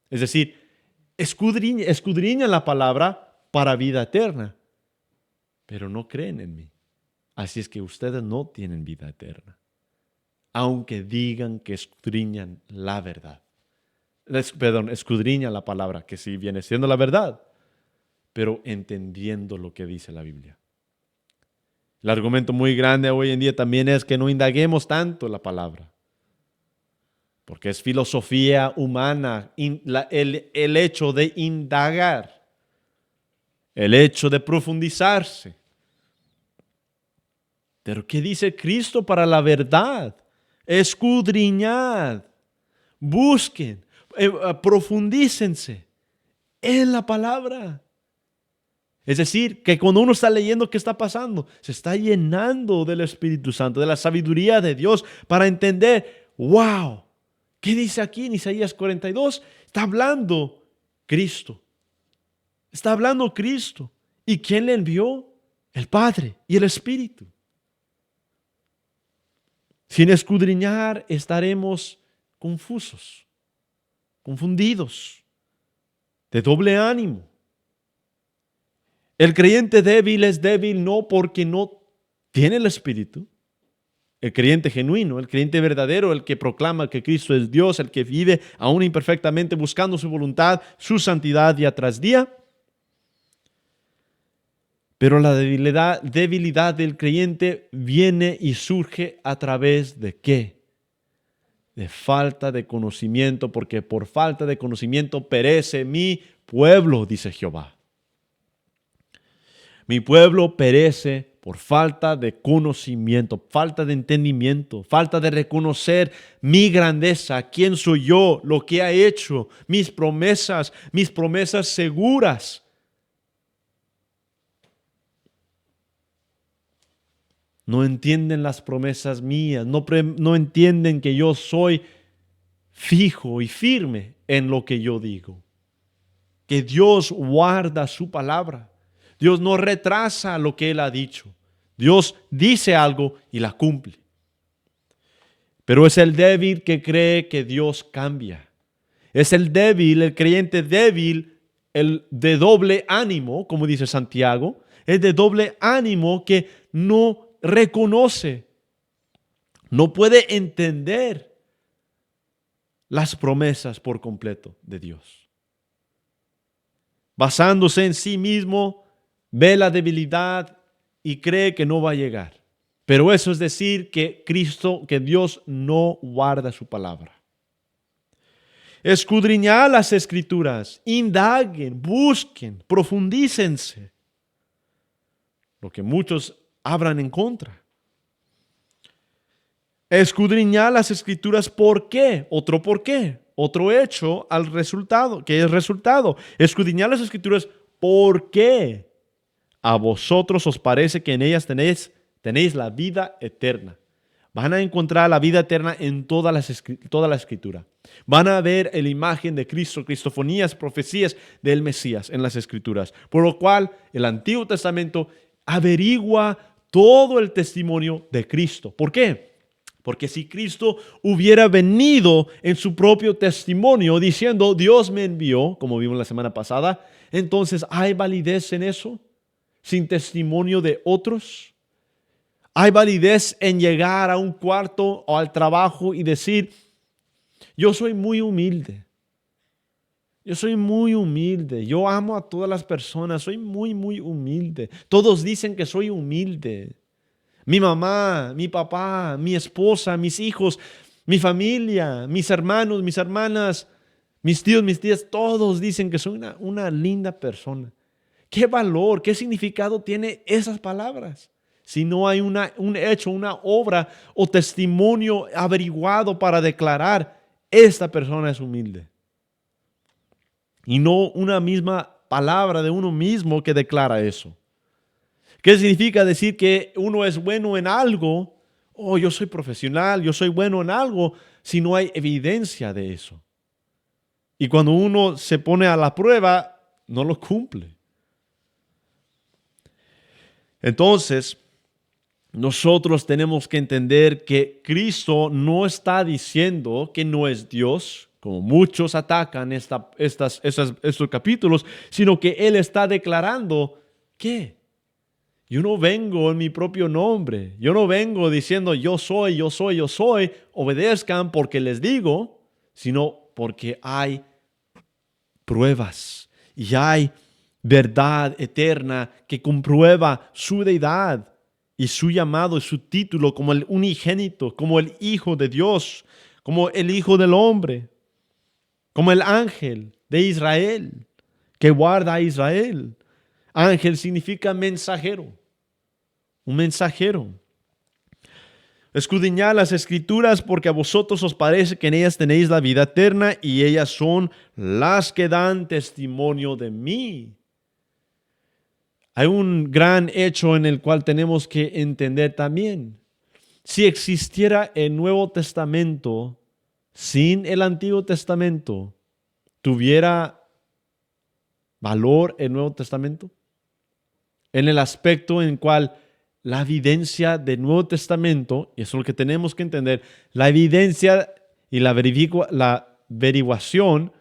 Es decir, escudriñan la palabra para vida eterna, pero no creen en mí. Así es que ustedes no tienen vida eterna, aunque digan que escudriñan la verdad. Escudriñan la palabra, que sí viene siendo la verdad, pero entendiendo lo que dice la Biblia. El argumento muy grande hoy en día también es que no indaguemos tanto la palabra, porque es filosofía humana el hecho de indagar, el hecho de profundizarse. Pero ¿qué dice Cristo para la verdad? Escudriñad, busquen, profundícense en la palabra. Es decir, que cuando uno está leyendo qué está pasando, se está llenando del Espíritu Santo, de la sabiduría de Dios para entender, wow, ¿qué dice aquí en Isaías 42? Está hablando Cristo. Está hablando Cristo. ¿Y quién le envió? El Padre y el Espíritu. Sin escudriñar estaremos confusos, confundidos, de doble ánimo. El creyente débil es débil no porque no tiene el Espíritu. El creyente genuino, el creyente verdadero, el que proclama que Cristo es Dios, el que vive aún imperfectamente buscando su voluntad, su santidad día tras día. Pero la debilidad del creyente viene y surge a través de ¿qué? De falta de conocimiento, porque por falta de conocimiento perece mi pueblo, dice Jehová. Mi pueblo perece por falta de conocimiento, falta de entendimiento, falta de reconocer mi grandeza, quién soy yo, lo que he hecho, mis promesas seguras. No entienden las promesas mías, no entienden que yo soy fijo y firme en lo que yo digo. Que Dios guarda su palabra. Dios no retrasa lo que Él ha dicho. Dios dice algo y la cumple. Pero es el débil que cree que Dios cambia. Es el débil, el creyente débil, el de doble ánimo, como dice Santiago, es de doble ánimo que no reconoce, no puede entender las promesas por completo de Dios. Basándose en sí mismo, ve la debilidad y cree que no va a llegar. Pero eso es decir que Dios no guarda su palabra. Escudriñad las Escrituras, indaguen, busquen, profundícense. Lo que muchos hablan en contra. Escudriñad las Escrituras, ¿por qué? Otro por qué. Otro hecho al resultado, que es resultado. Escudriñad las Escrituras, ¿por qué? A vosotros os parece que en ellas tenéis la vida eterna. Van a encontrar la vida eterna en toda la Escritura. Van a ver la imagen de Cristo, cristofonías, profecías del Mesías en las Escrituras. Por lo cual el Antiguo Testamento averigua todo el testimonio de Cristo. ¿Por qué? Porque si Cristo hubiera venido en su propio testimonio diciendo, Dios me envió, como vimos la semana pasada, entonces ¿hay validez en eso? ¿Sin testimonio de otros? ¿Hay validez en llegar a un cuarto o al trabajo y decir, yo soy muy humilde? Yo soy muy humilde. Yo amo a todas las personas. Soy muy, muy humilde. Todos dicen que soy humilde. Mi mamá, mi papá, mi esposa, mis hijos, mi familia, mis hermanos, mis hermanas, mis tíos, mis tías, todos dicen que soy una linda persona. ¿Qué valor, qué significado tiene esas palabras? Si no hay un hecho, una obra o testimonio averiguado para declarar, esta persona es humilde. Y no una misma palabra de uno mismo que declara eso. ¿Qué significa decir que uno es bueno en algo? Oh, yo soy profesional, yo soy bueno en algo, si no hay evidencia de eso. Y cuando uno se pone a la prueba, no lo cumple. Entonces, nosotros tenemos que entender que Cristo no está diciendo que no es Dios, como muchos atacan estos capítulos, sino que Él está declarando que yo no vengo en mi propio nombre, yo no vengo diciendo yo soy, yo soy, yo soy, obedezcan porque les digo, sino porque hay pruebas y hay verdad eterna que comprueba su deidad y su llamado y su título como el unigénito, como el Hijo de Dios, como el Hijo del Hombre, como el ángel de Israel que guarda a Israel. Ángel significa mensajero, un mensajero. Escudriñad las Escrituras porque a vosotros os parece que en ellas tenéis la vida eterna y ellas son las que dan testimonio de mí. Hay un gran hecho en el cual tenemos que entender también. Si existiera el Nuevo Testamento sin el Antiguo Testamento, ¿tuviera valor el Nuevo Testamento? En el aspecto en el cual la evidencia del Nuevo Testamento, y eso es lo que tenemos que entender, la evidencia y la averiguación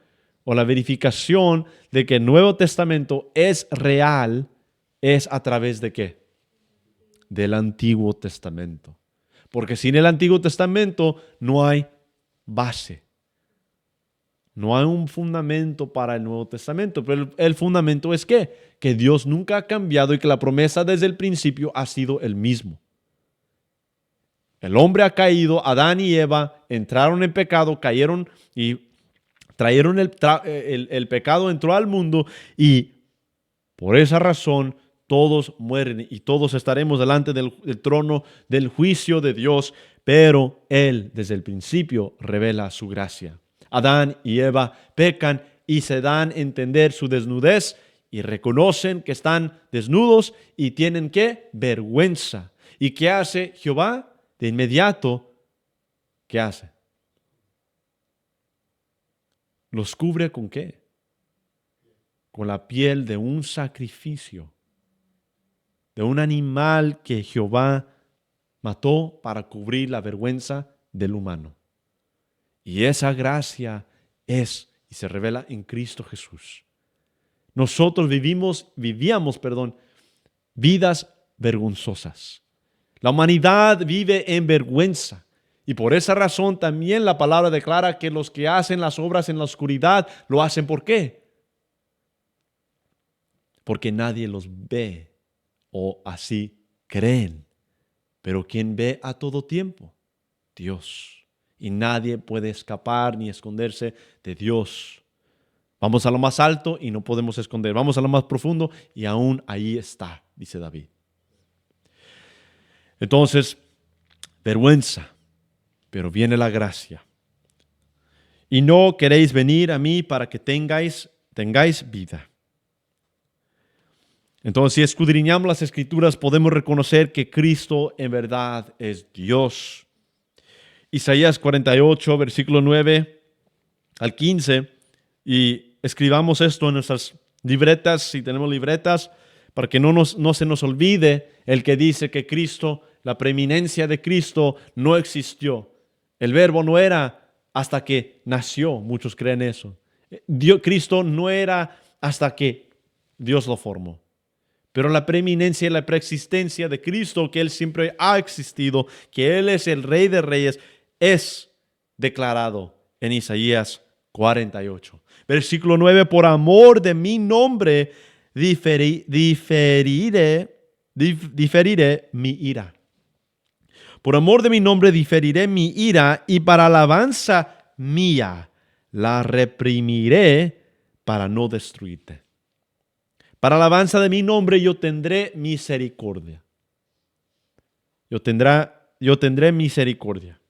o la verificación de que el Nuevo Testamento es real, es a través de ¿qué? Del Antiguo Testamento. Porque sin el Antiguo Testamento no hay base. No hay un fundamento para el Nuevo Testamento. Pero el fundamento es ¿qué? Que Dios nunca ha cambiado y que la promesa desde el principio ha sido el mismo. El hombre ha caído, Adán y Eva entraron en pecado, cayeron y trajeron el pecado, entró al mundo y por esa razón todos mueren y todos estaremos delante del trono del juicio de Dios, pero Él desde el principio revela su gracia. Adán y Eva pecan y se dan a entender su desnudez y reconocen que están desnudos y tienen ¿qué? Vergüenza. ¿Y qué hace Jehová? De inmediato, ¿qué hace? ¿Los cubre con qué? Con la piel de un sacrificio, de un animal que Jehová mató para cubrir la vergüenza del humano. Y esa gracia es y se revela en Cristo Jesús. nosotros vivíamos, vidas vergonzosas. La humanidad vive en vergüenza. Y por esa razón también la palabra declara que los que hacen las obras en la oscuridad lo hacen ¿por qué? Porque nadie los ve o así creen. Pero ¿quién ve a todo tiempo? Dios. Y nadie puede escapar ni esconderse de Dios. Vamos a lo más alto y no podemos esconder. Vamos a lo más profundo y aún ahí está, dice David. Entonces, vergüenza, pero viene la gracia. Y no queréis venir a mí para que tengáis vida. Entonces, si escudriñamos las Escrituras, podemos reconocer que Cristo en verdad es Dios. Isaías 48, versículo 9 al 15, y escribamos esto en nuestras libretas, si tenemos libretas, para que no se nos olvide el que dice que Cristo, la preeminencia de Cristo no existió. El verbo no era hasta que nació, muchos creen eso. Cristo no era hasta que Dios lo formó. Pero la preeminencia y la preexistencia de Cristo, que Él siempre ha existido, que Él es el Rey de Reyes, es declarado en Isaías 48. Versículo 9, por amor de mi nombre diferiré mi ira. Por amor de mi nombre diferiré mi ira y para alabanza mía la reprimiré para no destruirte. Para alabanza de mi nombre yo tendré misericordia. Yo tendré misericordia.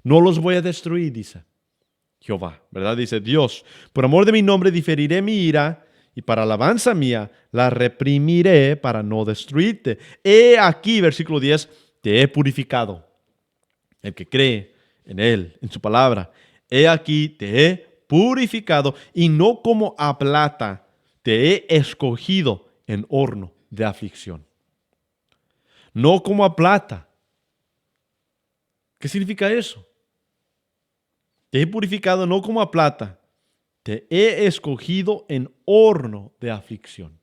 No los voy a destruir, dice Jehová, ¿verdad? Dice Dios, por amor de mi nombre diferiré mi ira y para alabanza mía la reprimiré para no destruirte. He aquí, versículo 10, te he purificado. El que cree en Él, en su palabra. He aquí, te he purificado y no como a plata te he escogido en horno de aflicción. No como a plata. ¿Qué significa eso? Te he purificado no como a plata, te he escogido en horno de aflicción.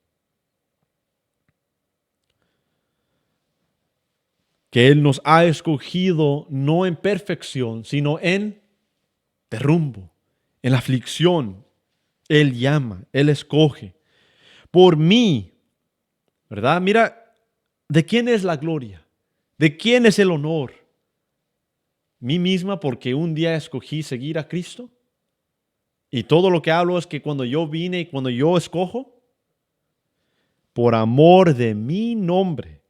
Que Él nos ha escogido no en perfección, sino en derrumbo, en aflicción. Él llama, Él escoge. Por mí, ¿verdad? Mira, ¿de quién es la gloria? ¿De quién es el honor? ¿Mí misma porque un día escogí seguir a Cristo? Y todo lo que hablo es que cuando yo vine y cuando yo escojo, por amor de mi nombre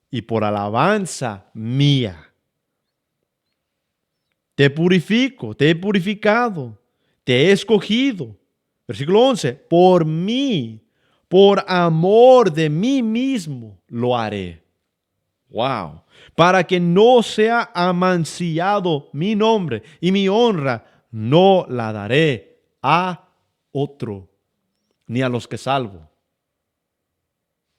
y por alabanza mía, te purifico, te he purificado, te he escogido. Versículo 11, por mí, por amor de mí mismo lo haré. Wow. Para que no sea amancillado mi nombre y mi honra, no la daré a otro, ni a los que salvo.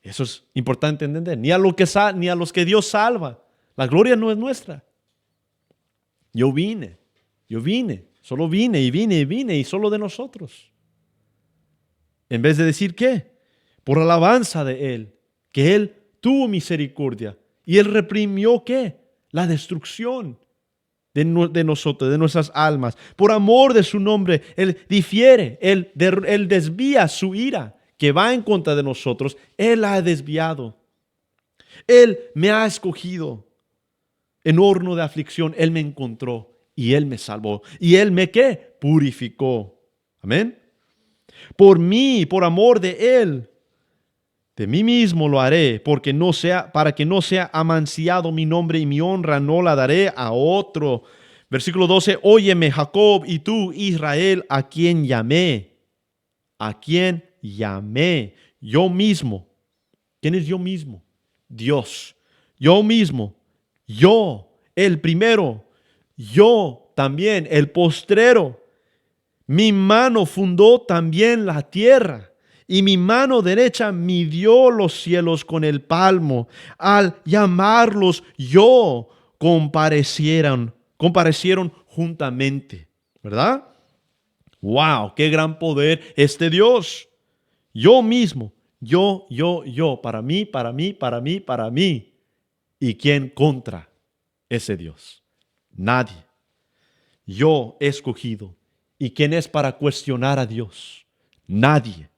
Eso es importante entender. Ni a los que Dios salva. La gloria no es nuestra. Yo vine, solo vine y solo de nosotros. En vez de decir ¿qué? Por alabanza de Él, que Él tuvo misericordia y Él reprimió ¿qué? La destrucción de nosotros, de nuestras almas. Por amor de su nombre, Él difiere, Él desvía su ira que va en contra de nosotros. Él la ha desviado. Él me ha escogido en horno de aflicción. Él me encontró y Él me salvó. ¿Y Él me qué? Purificó. Amén. Por mí, por amor de Él, de mí mismo lo haré, para que no sea amanciado mi nombre y mi honra no la daré a otro. Versículo 12, óyeme Jacob y tú Israel, a quien llamé. ¿A quién llamé? Yo mismo. ¿Quién es yo mismo? Dios. Yo mismo. Yo, el primero. Yo también, el postrero. Mi mano fundó también la tierra y mi mano derecha midió los cielos con el palmo. Al llamarlos yo comparecieron juntamente. ¿Verdad? ¡Wow! ¡Qué gran poder este Dios! Yo mismo, yo, para mí, para mí, para mí, para mí. ¿Y quién contra ese Dios? Nadie. Yo he escogido. ¿Y quién es para cuestionar a Dios? Nadie.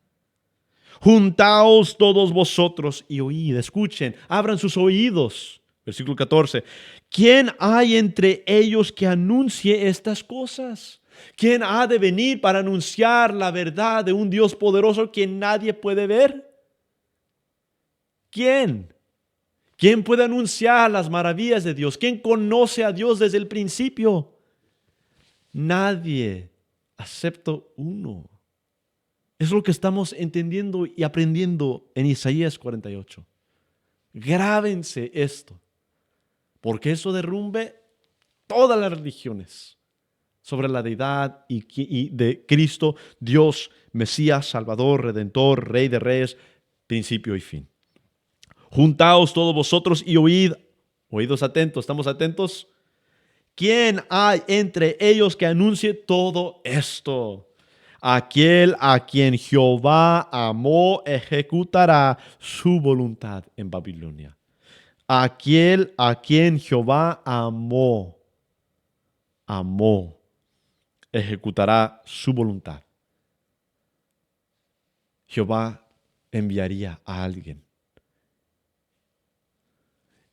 Juntaos todos vosotros y oíd, escuchen, abran sus oídos. Versículo 14. ¿Quién hay entre ellos que anuncie estas cosas? ¿Quién ha de venir para anunciar la verdad de un Dios poderoso que nadie puede ver? ¿Quién? ¿Quién puede anunciar las maravillas de Dios? ¿Quién conoce a Dios desde el principio? Nadie, excepto uno. Es lo que estamos entendiendo y aprendiendo en Isaías 48. Grábense esto, porque eso derrumbe todas las religiones sobre la deidad y de Cristo, Dios, Mesías, Salvador, Redentor, Rey de Reyes, principio y fin. Juntaos todos vosotros y oíd, oídos atentos, ¿estamos atentos? ¿Quién hay entre ellos que anuncie todo esto? Aquel a quien Jehová amó ejecutará su voluntad en Babilonia. Aquel a quien Jehová amó, ejecutará su voluntad. Jehová enviaría a alguien.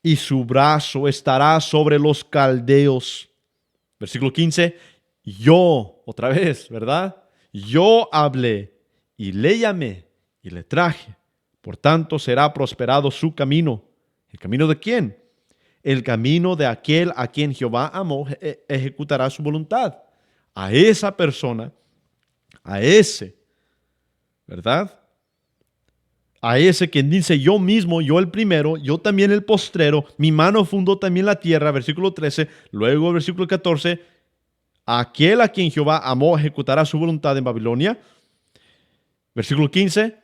Y su brazo estará sobre los caldeos. Versículo 15. Yo, otra vez, ¿verdad? Yo hablé y le llamé y le traje. Por tanto, será prosperado su camino. ¿El camino de quién? El camino de aquel a quien Jehová amó ejecutará su voluntad. A esa persona, a ese, ¿verdad? A ese quien dice yo mismo, yo el primero, yo también el postrero, mi mano fundó también la tierra, versículo 13, luego versículo 14, aquel a quien Jehová amó ejecutará su voluntad en Babilonia. Versículo 15,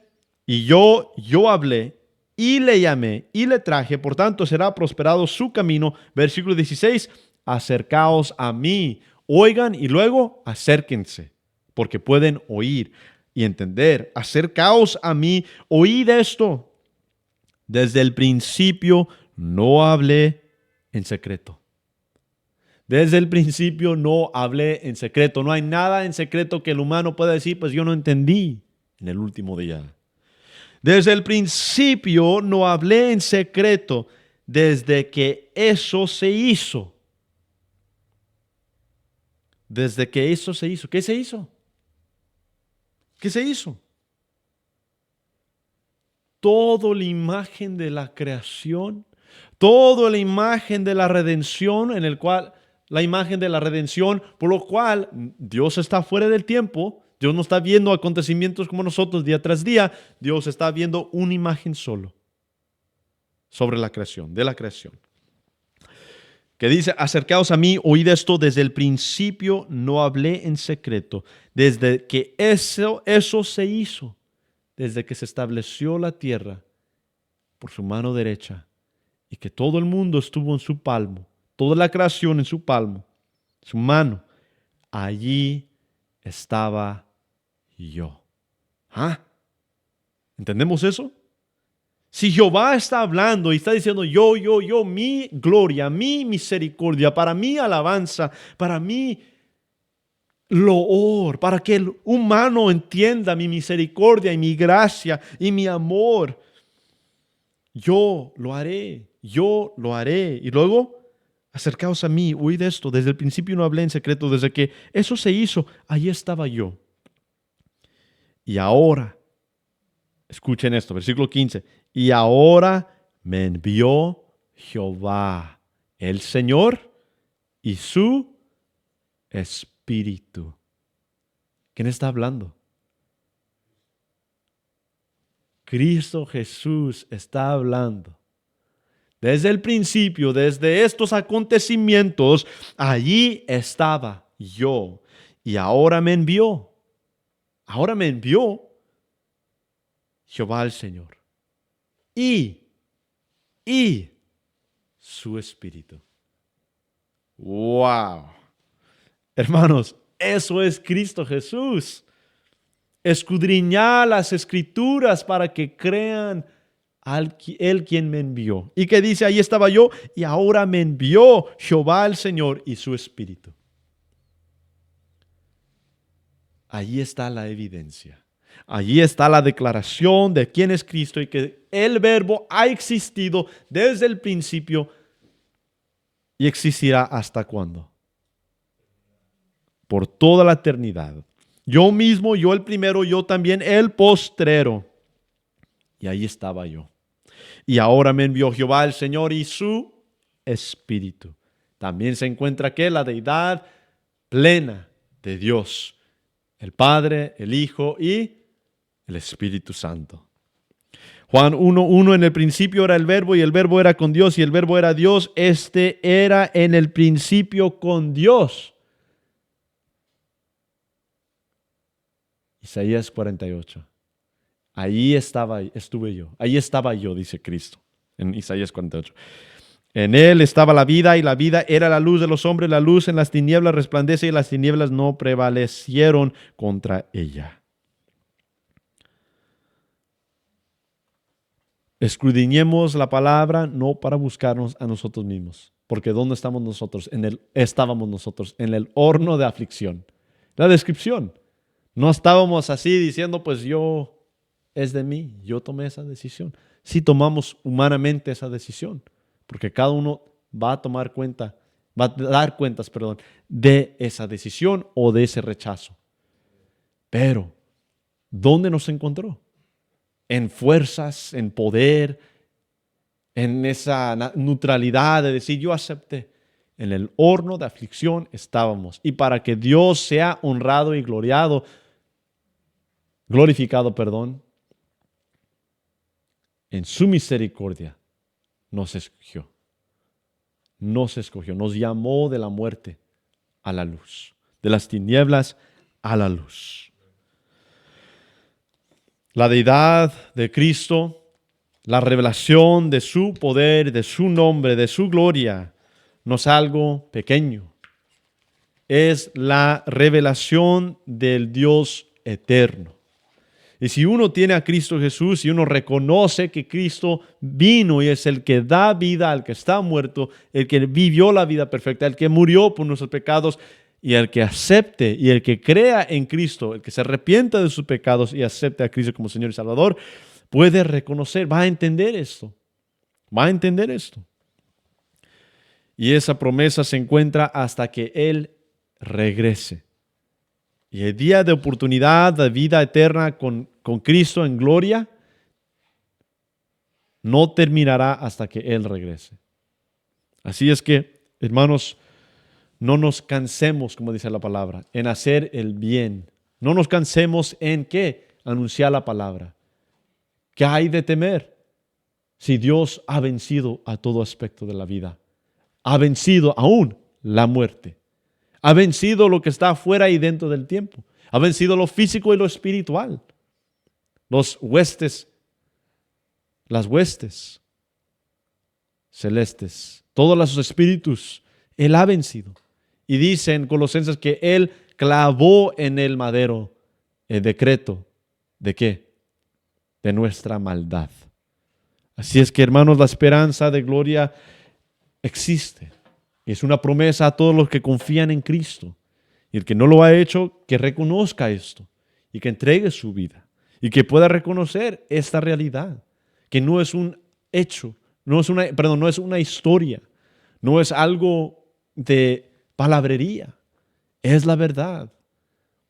y yo hablé y le llamé y le traje, por tanto será prosperado su camino. Versículo 16, acercaos a mí, oigan y luego acérquense, porque pueden oír y entender. Acercaos a mí, oíd esto. Desde el principio no hablé en secreto. Desde el principio no hablé en secreto. No hay nada en secreto que el humano pueda decir, pues yo no entendí en el último día. Desde el principio no hablé en secreto, desde que eso se hizo. Desde que eso se hizo. ¿Qué se hizo? ¿Qué se hizo? Toda la imagen de la creación, toda la imagen de la redención, en el cual la imagen de la redención, por lo cual Dios está fuera del tiempo. Dios no está viendo acontecimientos como nosotros día tras día. Dios está viendo una imagen solo sobre la creación, de la creación. Que dice, acercaos a mí, oíd esto, desde el principio no hablé en secreto, desde que eso se hizo, desde que se estableció la tierra por su mano derecha y que todo el mundo estuvo en su palmo, toda la creación en su palmo, su mano, allí estaba yo. ¿Ah? ¿Entendemos eso? Si Jehová está hablando y está diciendo yo, mi gloria, mi misericordia, para mi alabanza, para mi loor, para que el humano entienda mi misericordia y mi gracia y mi amor, yo lo haré, yo lo haré. Y luego, acercaos a mí, oíd esto, desde el principio no hablé en secreto, desde que eso se hizo, allí estaba yo. Y ahora, escuchen esto, versículo 15. Y ahora me envió Jehová, el Señor, y su Espíritu. ¿Quién está hablando? Cristo Jesús está hablando. Desde el principio, desde estos acontecimientos, allí estaba yo. Y ahora me envió. Ahora me envió Jehová el Señor. Y su Espíritu. ¡Wow! Hermanos, eso es Cristo Jesús. escudriñad las escrituras para que crean Él quien me envió. Y que dice, ahí estaba yo y ahora me envió Jehová el Señor y su Espíritu. Allí está la evidencia. Allí está la declaración de quién es Cristo y que el Verbo ha existido desde el principio y existirá hasta cuándo. Por toda la eternidad. Yo mismo, yo el primero, yo también el postrero. Y ahí estaba yo. Y ahora me envió Jehová el Señor y su Espíritu. También se encuentra aquí la deidad plena de Dios. El Padre, el Hijo y el Espíritu Santo. Juan 1:1, en el principio era el Verbo y el Verbo era con Dios y el Verbo era Dios. Este era en el principio con Dios. Isaías 48. Ahí estuve yo. Ahí estaba yo, dice Cristo, en Isaías 48. En él estaba la vida y la vida era la luz de los hombres. La luz en las tinieblas resplandece y las tinieblas no prevalecieron contra ella. Escudriñemos la palabra no para buscarnos a nosotros mismos. Porque ¿dónde estamos nosotros? Estábamos nosotros en el horno de aflicción. La descripción. No estábamos así diciendo, pues es de mí, yo tomé esa decisión. Sí tomamos humanamente esa decisión, porque cada uno va a dar cuentas, de esa decisión o de ese rechazo. Pero, ¿dónde nos encontró? En fuerzas, en poder, en esa neutralidad de decir, yo acepté. En el horno de aflicción estábamos. Y para que Dios sea honrado y glorificado, en su misericordia nos escogió. Nos llamó de la muerte a la luz, de las tinieblas a la luz. La deidad de Cristo, la revelación de su poder, de su nombre, de su gloria, no es algo pequeño. Es la revelación del Dios eterno. Y si uno tiene a Cristo Jesús y uno reconoce que Cristo vino y es el que da vida al que está muerto, el que vivió la vida perfecta, el que murió por nuestros pecados, y el que acepte y el que crea en Cristo, el que se arrepienta de sus pecados y acepte a Cristo como Señor y Salvador, puede reconocer, va a entender esto. Y esa promesa se encuentra hasta que Él regrese. Y el día de oportunidad de vida eterna con Cristo en gloria no terminará hasta que Él regrese. Así es que, hermanos, no nos cansemos, como dice la palabra, en hacer el bien. No nos cansemos en ¿qué? Anunciar la palabra. ¿Qué hay de temer? Si Dios ha vencido a todo aspecto de la vida. Ha vencido aún la muerte. Ha vencido lo que está afuera y dentro del tiempo. Ha vencido lo físico y lo espiritual. Las huestes celestes, todos los espíritus, Él ha vencido. Y dice en Colosenses que Él clavó en el madero el decreto ¿de qué? De nuestra maldad. Así es que, hermanos, la esperanza de gloria existe. Es una promesa a todos los que confían en Cristo. Y el que no lo ha hecho, que reconozca esto y que entregue su vida y que pueda reconocer esta realidad, que no es un hecho, no es una historia, no es algo de palabrería, es la verdad,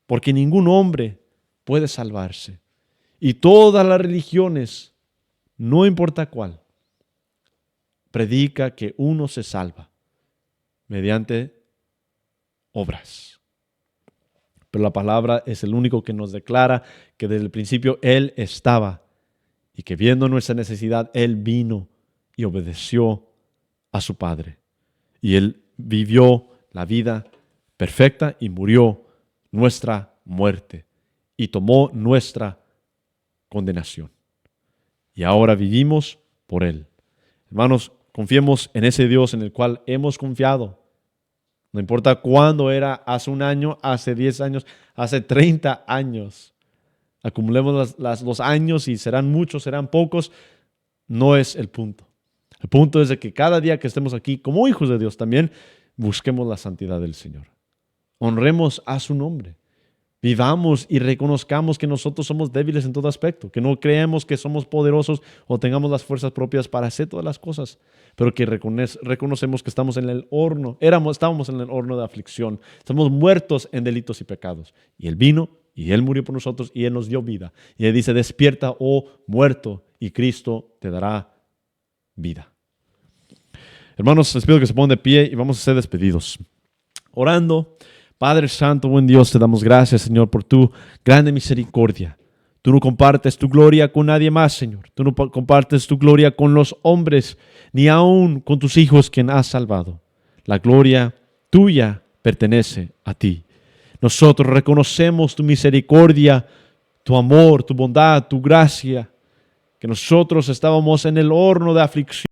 porque ningún hombre puede salvarse. Y todas las religiones, no importa cuál, predica que uno se salva mediante obras. Pero la palabra es el único que nos declara que desde el principio Él estaba y que viendo nuestra necesidad, Él vino y obedeció a su Padre. Y Él vivió la vida perfecta y murió nuestra muerte y tomó nuestra condenación. Y ahora vivimos por Él. Hermanos, confiemos en ese Dios en el cual hemos confiado. No importa cuándo era, hace un año, hace 10 años, hace 30 años. acumulemos los años y serán muchos, serán pocos, no es el punto. El punto es de que cada día que estemos aquí como hijos de Dios también busquemos la santidad del Señor. Honremos a su nombre. Vivamos y reconozcamos que nosotros somos débiles en todo aspecto, que no creemos que somos poderosos o tengamos las fuerzas propias para hacer todas las cosas, pero que reconocemos que estamos en el horno, estábamos en el horno de aflicción, estamos muertos en delitos y pecados. Y Él vino y Él murió por nosotros y Él nos dio vida. Y Él dice, despierta, oh muerto, y Cristo te dará vida. Hermanos, les pido que se pongan de pie y vamos a ser despedidos. Orando. Padre Santo, buen Dios, te damos gracias, Señor, por tu grande misericordia. Tú no compartes tu gloria con nadie más, Señor. Tú no compartes tu gloria con los hombres, ni aun con tus hijos quien has salvado. La gloria tuya pertenece a ti. Nosotros reconocemos tu misericordia, tu amor, tu bondad, tu gracia, que nosotros estábamos en el horno de aflicción.